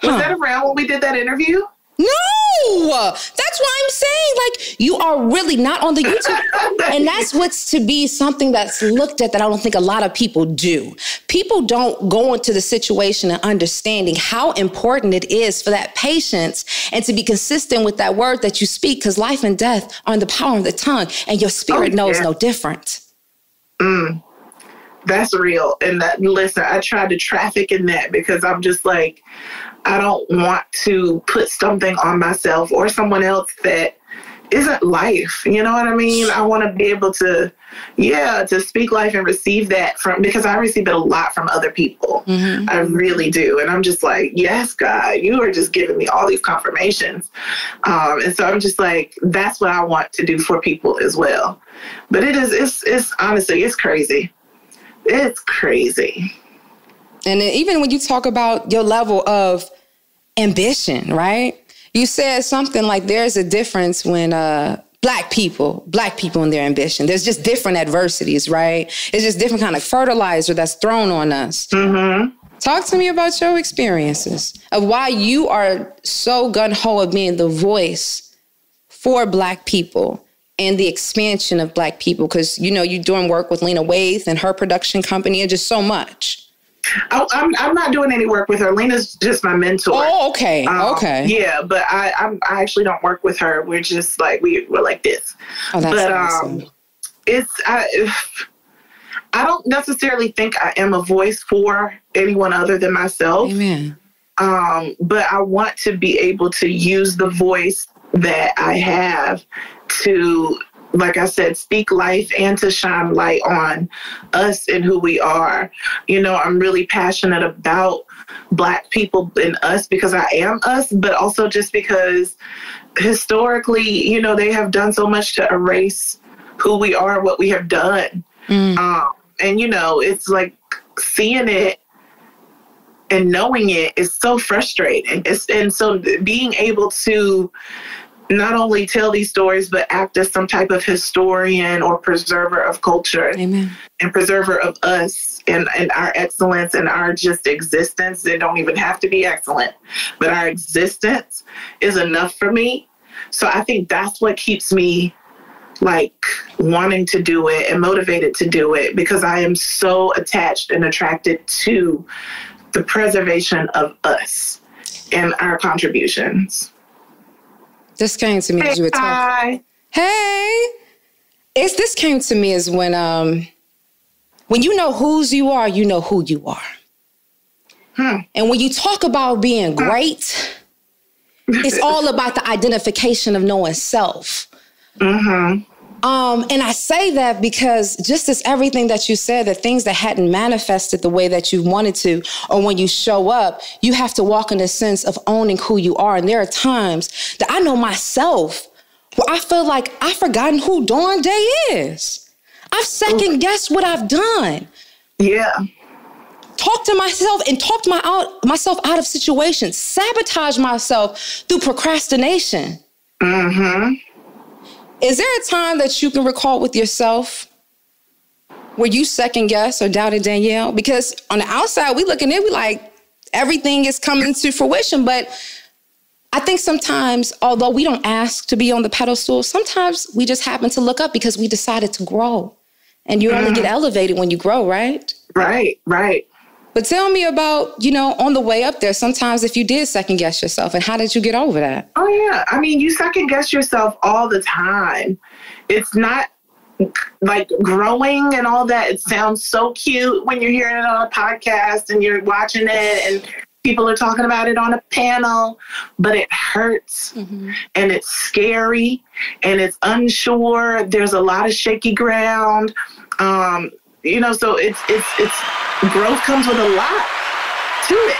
Was that around when we did that interview? No, that's why I'm saying, like, you are really not on the YouTube. And that's what's to be something that's looked at that I don't think a lot of people do. People don't go into the situation and understanding how important it is for that patience and to be consistent with that word that you speak, because life and death are in the power of the tongue, and your spirit knows no different. That's real. And listen, I tried to traffic in that because I'm just like, I don't want to put something on myself or someone else that isn't life. You know what I mean? I want to be able to, to speak life and receive that because I receive it a lot from other people. I really do. And I'm just like, yes, God, you are just giving me all these confirmations. And so I'm just like, that's what I want to do for people as well. But it's honestly, it's crazy. It's crazy. And then even when you talk about your level of ambition, right? You said something like there's a difference when Black people in their ambition. There's just different adversities, right? It's just different kind of fertilizer that's thrown on us. Talk to me about your experiences of why you are so gung-ho of being the voice for Black people and the expansion of Black people. Because, you know, you're doing work with Lena Waithe and her production company and just so much. I'm not doing any work with her. Lena's just my mentor. Oh, okay. Okay. Yeah, but I actually don't work with her. We're just like, we're like this. Oh, that's awesome. I don't necessarily think I am a voice for anyone other than myself. Amen. But I want to be able to use the voice that I have to, like I said, speak life and to shine light on us and who we are. You know, I'm really passionate about Black people and us because I am us, but also just because historically, you know, they have done so much to erase who we are, what we have done. And, you know, it's like seeing it and knowing it is so frustrating. And so being able to not only tell these stories, but act as some type of historian or preserver of culture. Amen. And preserver of us and our excellence and our just existence. They don't even have to be excellent, but our existence is enough for me. So I think that's what keeps me like wanting to do it and motivated to do it, because I am so attached and attracted to the preservation of us and our contributions. This came to me as you were talking. Hey, this came to me as when you know whose you are, you know who you are. And when you talk about being great, it's all about the identification of knowing self. And I say that because just as everything that you said, the things that hadn't manifested the way that you wanted to, or when you show up, you have to walk in a sense of owning who you are. And there are times that I know myself where I feel like I've forgotten who Dawn Dai is. I've second guessed what I've done. Yeah. Talk to myself and talk to myself out of situations, sabotage myself through procrastination. Is there a time that you can recall with yourself where you second guessed or doubted Danielle? Because on the outside, we looking in, we like everything is coming to fruition. But I think sometimes, although we don't ask to be on the pedestal, sometimes we just happen to look up because we decided to grow. And you only get elevated when you grow, right? Right. But tell me about, you know, on the way up there, sometimes if you did second guess yourself, and how did you get over that? Oh, yeah. I mean, you second guess yourself all the time. It's not like growing and all that. It sounds so cute when you're hearing it on a podcast and you're watching it and people are talking about it on a panel, but it hurts and it's scary and it's unsure. There's a lot of shaky ground. You know, so it's growth comes with a lot to it.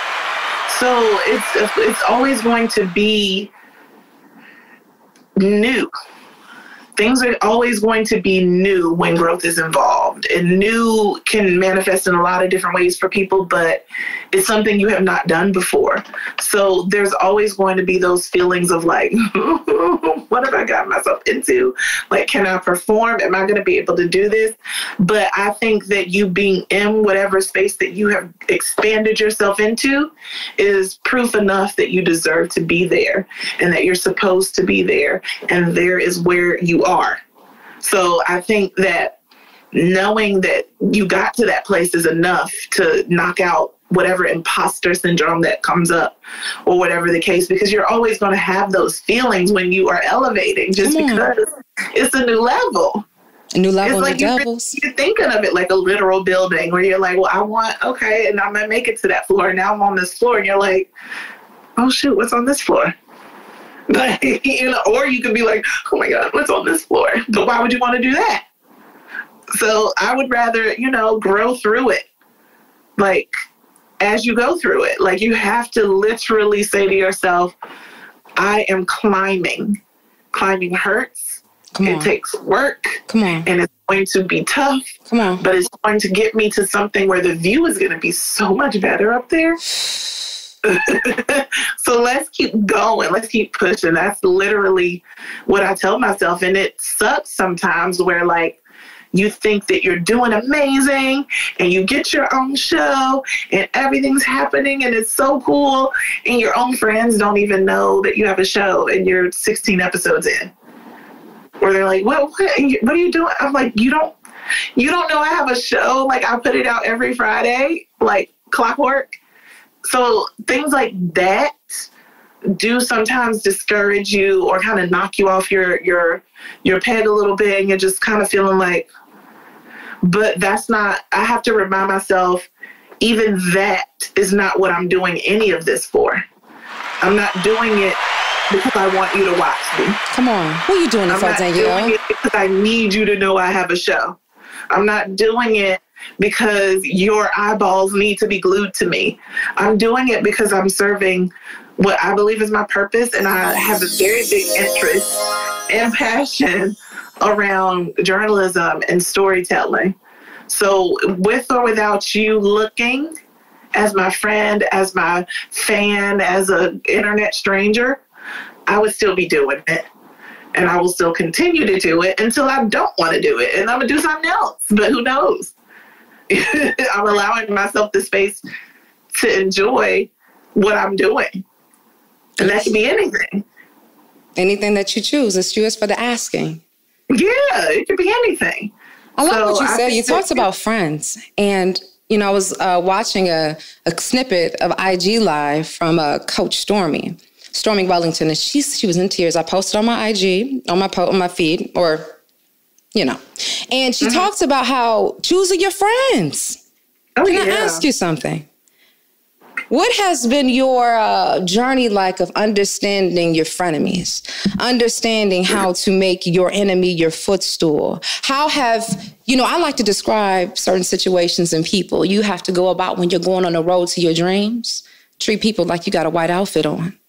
So it's always going to be new. Things are always going to be new when growth is involved. evolved, and new can manifest in a lot of different ways for people, but it's something you have not done before. So there's always going to be those feelings of like, what have I got myself into? Like, can I perform? Am I going to be able to do this? But I think that you being in whatever space that you have expanded yourself into is proof enough that you deserve to be there and that you're supposed to be there. And there is where you are. So I think that knowing that you got to that place is enough to knock out whatever imposter syndrome that comes up or whatever the case, because you're always going to have those feelings when you are elevating, just because it's a new level. A new level. It's like you're thinking of it like a literal building where you're like, well, and I'm going to make it to that floor. Now I'm on this floor, and you're like, oh shoot, what's on this floor? Like, or you could be like, oh my God, what's on this floor? But why would you want to do that? So I would rather, grow through it. Like, as you go through it, like, you have to literally say to yourself, I am climbing. Climbing hurts. It takes work. And it's going to be tough. But it's going to get me to something where the view is going to be so much better up there. So let's keep going. Let's keep pushing. That's literally what I tell myself. And it sucks sometimes where, like, you think that you're doing amazing and you get your own show and everything's happening and it's so cool, and your own friends don't even know that you have a show and you're 16 episodes in. Or they're like, what are you doing? I'm like, you don't know I have a show? Like, I put it out every Friday, like clockwork. So things like that do sometimes discourage you or kind of knock you off your peg a little bit, and you're just kind of feeling like, but that's not, I have to remind myself, even that is not what I'm doing any of this for. I'm not doing it because I want you to watch me. Come on. What are you doing it for, Danielle? I'm not doing it because I need you to know I have a show. I'm not doing it because your eyeballs need to be glued to me. I'm doing it because I'm serving what I believe is my purpose, and I have a very big interest and passion around journalism and storytelling. So with or without you looking, as my friend, as my fan, as an internet stranger, I would still be doing it. And I will still continue to do it until I don't want to do it. And I'm going to do something else. But who knows? I'm allowing myself the space to enjoy what I'm doing. And that can be anything. Anything that you choose. It's yours for the asking. Yeah, it could be anything. I love what you said. You talked about friends. And, I was watching a snippet of IG Live from Coach Stormy Wellington, and she was in tears. I posted on my IG, on my feed, or, and she talks about how choosing your friends. Can I ask you something? What has been your journey like of understanding your frenemies, understanding how to make your enemy your footstool? How have, I like to describe certain situations and people. You have to go about when you're going on the road to your dreams, treat people like you got a white outfit on.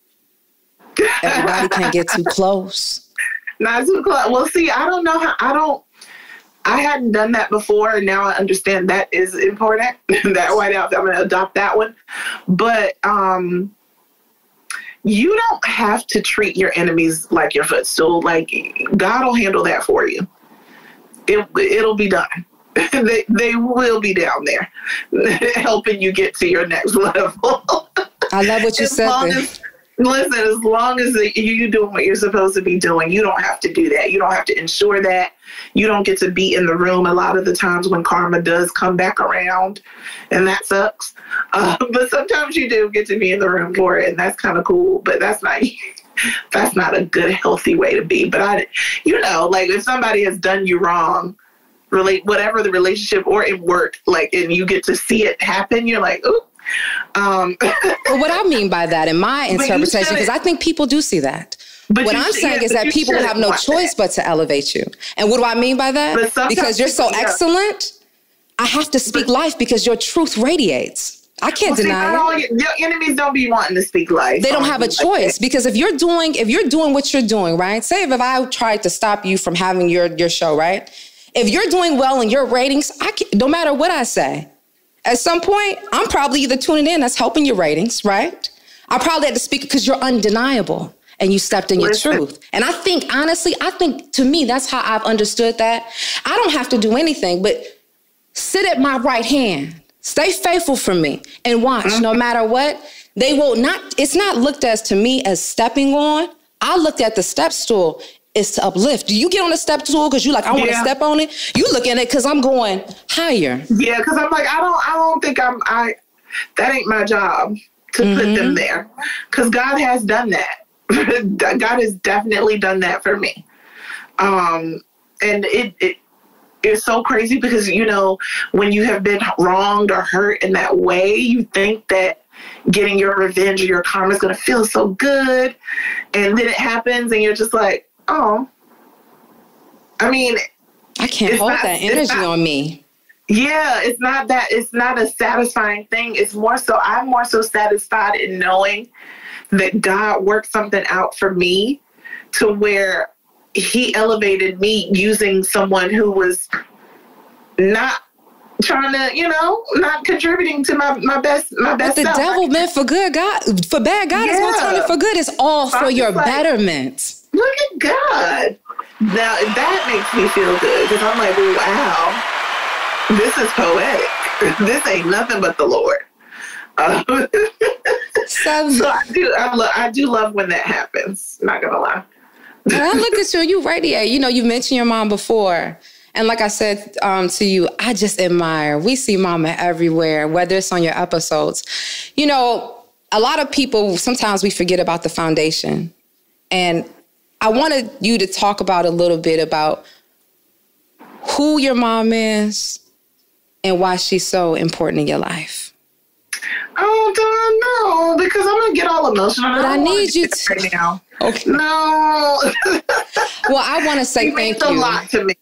Everybody can't get too close. Not too close. Well, see, I don't know I hadn't done that before, and now I understand that is important. That white outfit, I'm going to adopt that one. But you don't have to treat your enemies like your footstool. Like, God will handle that for you. It'll be done. They will be down there helping you get to your next level. I love what you said there. Listen, as long as you're doing what you're supposed to be doing, you don't have to do that. You don't have to ensure that. You don't get to be in the room a lot of the times when karma does come back around, and that sucks. But sometimes you do get to be in the room for it, and that's kind of cool. But that's not a good, healthy way to be. But like, if somebody has done you wrong, whatever the relationship or in work, like, and you get to see it happen, you're like, ooh. Well, what I mean by that in my interpretation, because I think people do see that. What I'm saying is that people have no choice but to elevate you. And what do I mean by that? Because you're so excellent, I have to speak life because your truth radiates. I can't deny it. Your enemies don't be wanting to speak life. They don't have a choice because if you're doing what you're doing, right? Say if I tried to stop you from having your show, right? If you're doing well in your ratings, no matter what I say, at some point, I'm probably either tuning in, that's helping your ratings, right? I probably had to speak because you're undeniable and you stepped in your truth. And I think, honestly, to me, that's how I've understood that. I don't have to do anything but sit at my right hand, stay faithful for me, and watch. No matter what, it's not looked as to me as stepping on. I looked at the step stool is to uplift. Do you get on the step stool because you like, I want to step on it? You look at it because I'm going higher. Yeah, because I'm like, I don't think that ain't my job to put them there. Because God has done that. God has definitely done that for me. And it's so crazy because, you know, when you have been wronged or hurt in that way, you think that getting your revenge or your karma is going to feel so good. And then it happens and you're just like, oh, I mean, I can't hold that energy on me. Yeah, it's not a satisfying thing. I'm more so satisfied in knowing that God worked something out for me to where he elevated me using someone who was not trying to, you know, not contributing to my best but the self. Devil meant for good, for bad, God is going to turn it for good. It's all for your betterment. Look at God. Now, that makes me feel good because I'm like, wow, this is poetic. This ain't nothing but the Lord. So I do love when that happens. Not gonna lie. When I look at you radiate. You know, you mentioned your mom before. And like I said to you, I just admire. We see Mama everywhere, whether it's on your episodes. You know, a lot of people, sometimes we forget about the foundation. And I wanted you to talk about a little bit about who your mom is and why she's so important in your life. Oh, Dawn, no, because I'm going to get all emotional. But I need you to. Right now. Okay. No. Well, I want to say thank you. It means a lot to me.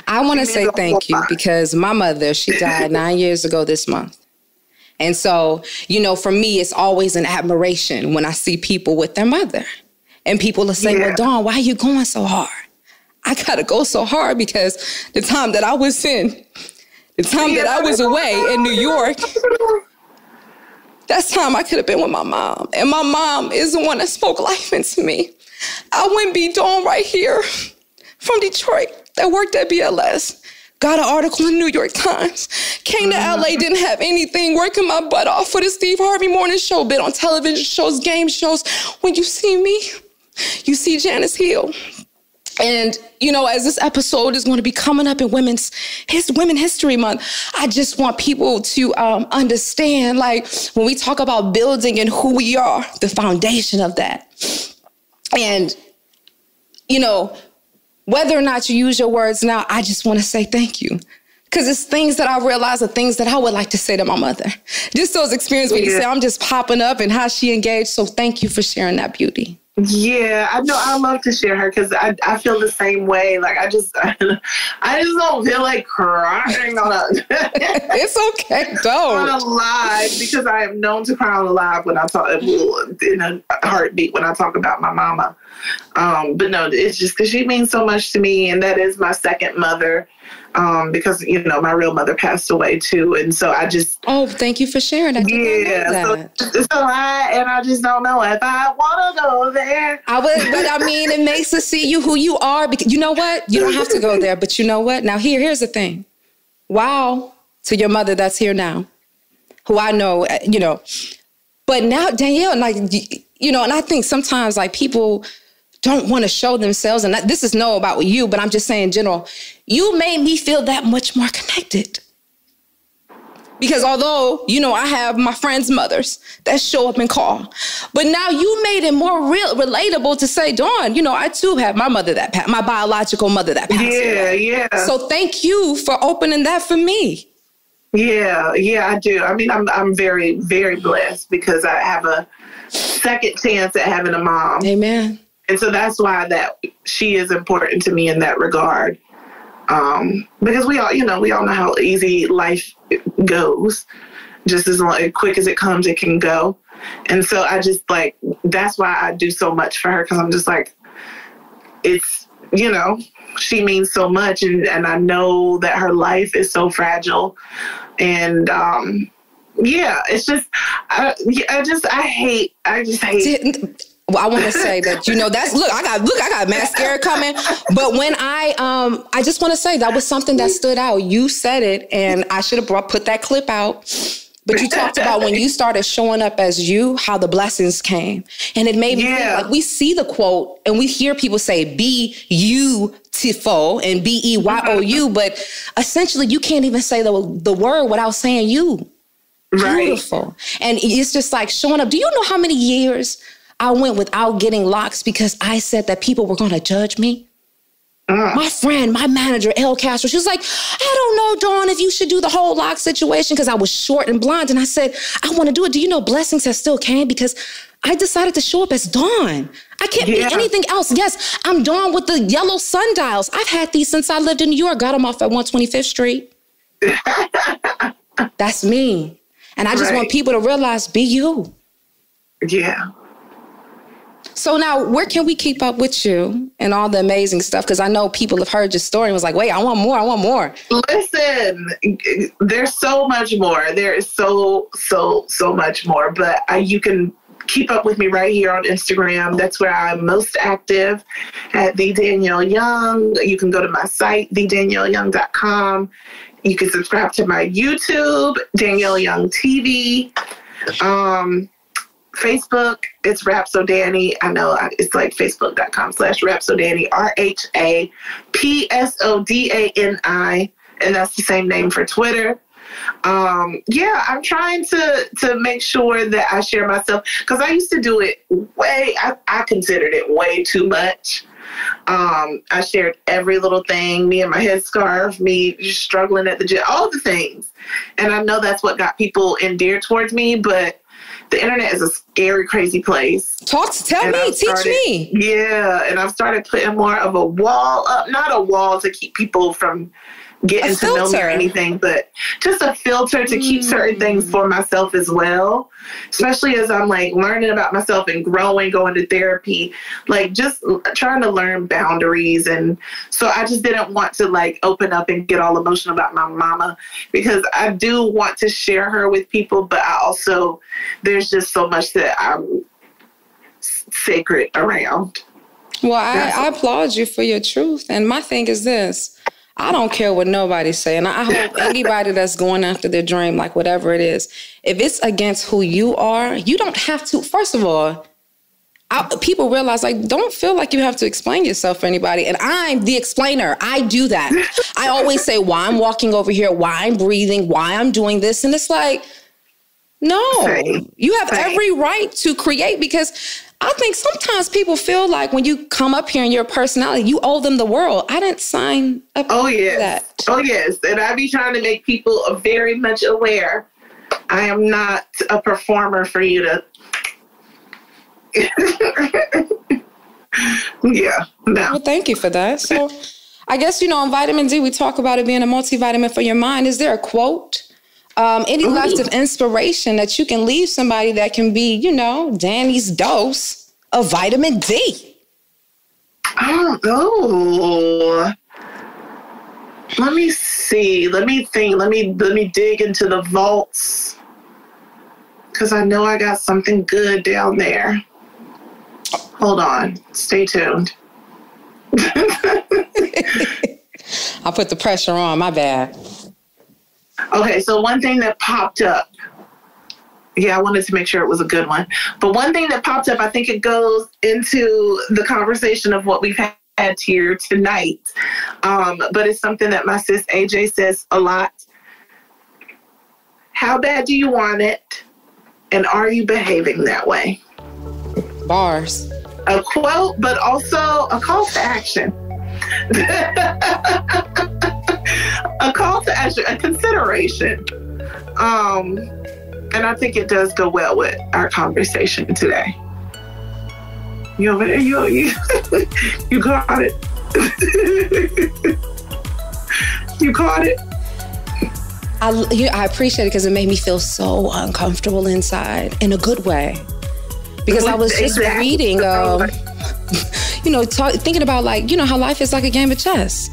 I want to say thank you because my mother, she died 9 years ago this month. And so, you know, for me, it's always an admiration when I see people with their mother. And people will say, well, Dawn, why are you going so hard? I got to go so hard because the time that I was that I was away in New York, that's time I could have been with my mom. And my mom is the one that spoke life into me. I wouldn't be Dawn right here from Detroit that worked at BLS. Got an article in the New York Times. Came to LA, didn't have anything, working my butt off for the Steve Harvey Morning Show, been on television shows, game shows. When you see me, you see Janice Hill. And, you know, as this episode is going to be coming up in Women History Month, I just want people to understand, like, when we talk about building and who we are, the foundation of that. And, you know, whether or not you use your words now, I just want to say thank you. Because it's things that I realize are things that I would like to say to my mother. Just those experiences where you say, I'm just popping up and how she engaged. So thank you for sharing that beauty. Yeah, I know. I love to share her because I feel the same way. Like I just don't feel like crying on a. It's okay, don't. On a live because I am known to cry on a live when I talk in a heartbeat when I talk about my mama. But no, it's just because she means so much to me, and that is my second mother. Because, you know, my real mother passed away too. And so I just... Oh, thank you for sharing. I didn't know that. So it's a lot, and I just don't know if I want to go there. But I mean, it makes us see you who you are. Because you know what? You don't have to go there, but you know what? Now, here's the thing. Wow to your mother that's here now, who I know, you know. But now, Danielle, like, you know, and I think sometimes, like, people don't want to show themselves. And this is no about you, but I'm just saying in general, you made me feel that much more connected. Because although, you know, I have my friends' mothers that show up and call, but now you made it more relatable to say, Dawn, you know, I too have my mother my biological mother that passed away. Yeah. So thank you for opening that for me. Yeah, I do. I mean, I'm very, very blessed because I have a second chance at having a mom. Amen. And so that's why that she is important to me in that regard. Because we all know how easy life goes. Just as quick as it comes, it can go. And so I just that's why I do so much for her. Because I'm just like, it's, you know, she means so much, and I know that her life is so fragile. And it's just, I just hate. Well, I want to say that, that's, I got mascara coming. But when I just want to say that was something that stood out. You said it, and I should have put that clip out. But you talked about when you started showing up as you, how the blessings came. And it made me think, like, we see the quote and we hear people say, be beautiful and B-E-Y-O-U. But essentially, you can't even say the word without saying you. Beautiful. Right. And it's just like showing up. Do you know how many years I went without getting locks because I said that people were going to judge me? My friend, my manager, Elle Castro, she was like, I don't know, Dawn, if you should do the whole lock situation, because I was short and blonde. And I said, I want to do it. Do you know blessings have still came? Because I decided to show up as Dawn. I can't be anything else. Yes, I'm Dawn with the yellow sundials. I've had these since I lived in New York. Got them off at 125th Street. That's me. And I just want people to realize, be you. Yeah. So now, where can we keep up with you and all the amazing stuff? Because I know people have heard your story and was like, wait, I want more. Listen, there's so much more. There is so much more. But you can keep up with me right here on Instagram. That's where I'm most active, at Danielle Young. You can go to my site, 𝘸𝘪𝘯 You can subscribe to my YouTube, Danielle Young TV. Facebook, it's Rhapsodani. I know it's like facebook.com/Rhapsodani, RHAPSODANI. And that's the same name for Twitter. I'm trying to make sure that I share myself, because I used to do it I considered it way too much. I shared every little thing, me and my headscarf, me just struggling at the gym, all the things. And I know that's what got people endeared towards me, but the internet is a scary, crazy place. Teach me. Yeah, and I've started putting more of a wall up, not a wall to keep people from getting to know me or anything, but just a filter to keep certain things for myself as well, especially as I'm like learning about myself and growing, going to therapy, like just trying to learn boundaries. And so I just didn't want to like open up and get all emotional about my mama, because I do want to share her with people, but I also, there's just so much that I'm sacred around. Well, I applaud you for your truth. And my thing is this. I don't care what nobody's saying. I hope anybody that's going after their dream, like whatever it is, if it's against who you are, you don't have to. First of all, people realize, like, don't feel like you have to explain yourself for anybody. And I'm the explainer. I do that. I always say why I'm walking over here, why I'm breathing, why I'm doing this. And it's like, no, you have every right to create, because I think sometimes people feel like when you come up here in your personality, you owe them the world. I didn't sign up for that. Oh, yes. And I be trying to make people very much aware. I am not a performer for you to... Yeah, no. Well, thank you for that. So I guess, on vitamin D, we talk about it being a multivitamin for your mind. Is there a quote? Any left of inspiration that you can leave somebody that can be, Danny's dose of vitamin D? I don't know. Let me see. Let me think. Let me dig into the vaults, because I know I got something good down there. Hold on. Stay tuned. I'll put the pressure on. My bad. Okay, so one thing that popped up, I wanted to make sure it was a good one, but one thing that popped up, I think it goes into the conversation of what we've had here tonight, but it's something that my sis AJ says a lot. How bad do you want it, and are you behaving that way? Bars. A quote, but also a call to action. A call to action, a consideration. And I think it does go well with our conversation today. You over there, you caught it. You caught it. I appreciate it, because it made me feel so uncomfortable inside in a good way. Because I was just reading, thinking about like, how life is like a game of chess.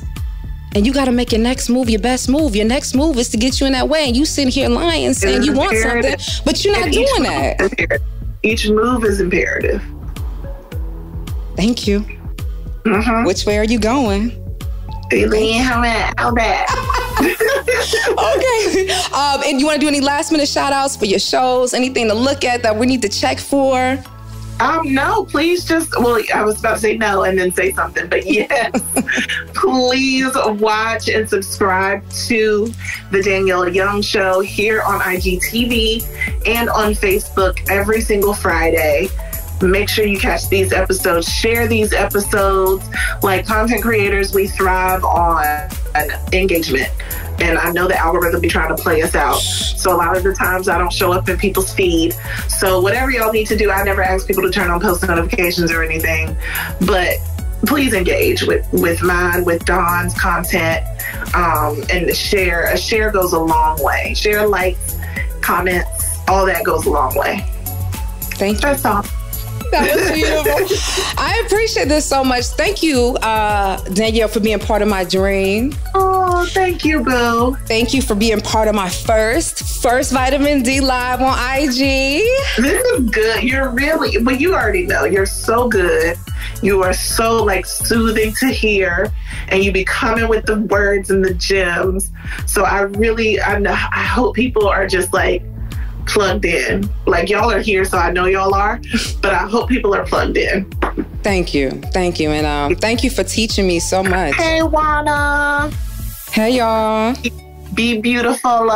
And you got to make your next move your best move. Your next move is to get you in that way. And you sitting here lying, saying you want something, but you're not doing that. Each move is imperative. Thank you. Which way are you going? How bad? Okay. And you want to do any last minute shout outs for your shows? Anything to look at that we need to check for? No, please I was about to say no and then say something, but yes, please watch and subscribe to the Danielle Young Show here on IGTV and on Facebook every single Friday. Make sure you catch these episodes, share these episodes. Like content creators, we thrive on engagement. And I know the algorithm be trying to play us out. So a lot of the times I don't show up in people's feed. So whatever y'all need to do, I never ask people to turn on post notifications or anything. But please engage with mine, with Dawn's content, and share. A share goes a long way. Share, likes, comments, all that goes a long way. Thank you. That's all. That was beautiful. I appreciate this so much. Thank you, Danielle, for being part of my dream. Oh, thank you, boo. Like you for being part of my first Vitamin D live on IG. This is good. Well, you already know. You're so good. You are so soothing to hear, and you be coming with the words and the gems. So I hope people are just plugged in. Y'all are here, so I know y'all are, but I hope people are plugged in. Thank you. And thank you for teaching me so much. Hey, Juana. Hey, y'all. Be beautiful.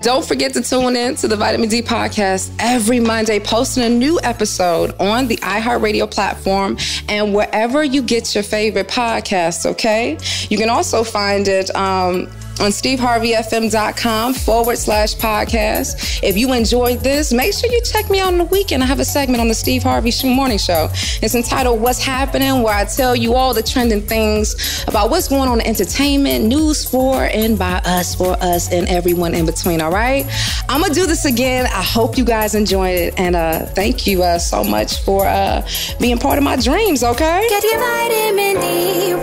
Don't forget to tune in to the Vitamin D podcast every Monday, posting a new episode on the iHeartRadio platform and wherever you get your favorite podcasts, okay? You can also find it on 𝘲𝘪𝑉FM.com/podcast. If you enjoyed this, make sure you check me out on the weekend. I have a segment on the Steve Harvey Morning Show. It's entitled What's Happening, where I tell you all the trending things about what's going on in entertainment, news for and by us, for us, and everyone in between, all right? I'm going to do this again. I hope you guys enjoyed it. And thank you so much for being part of my dreams, okay? Get your vitamin D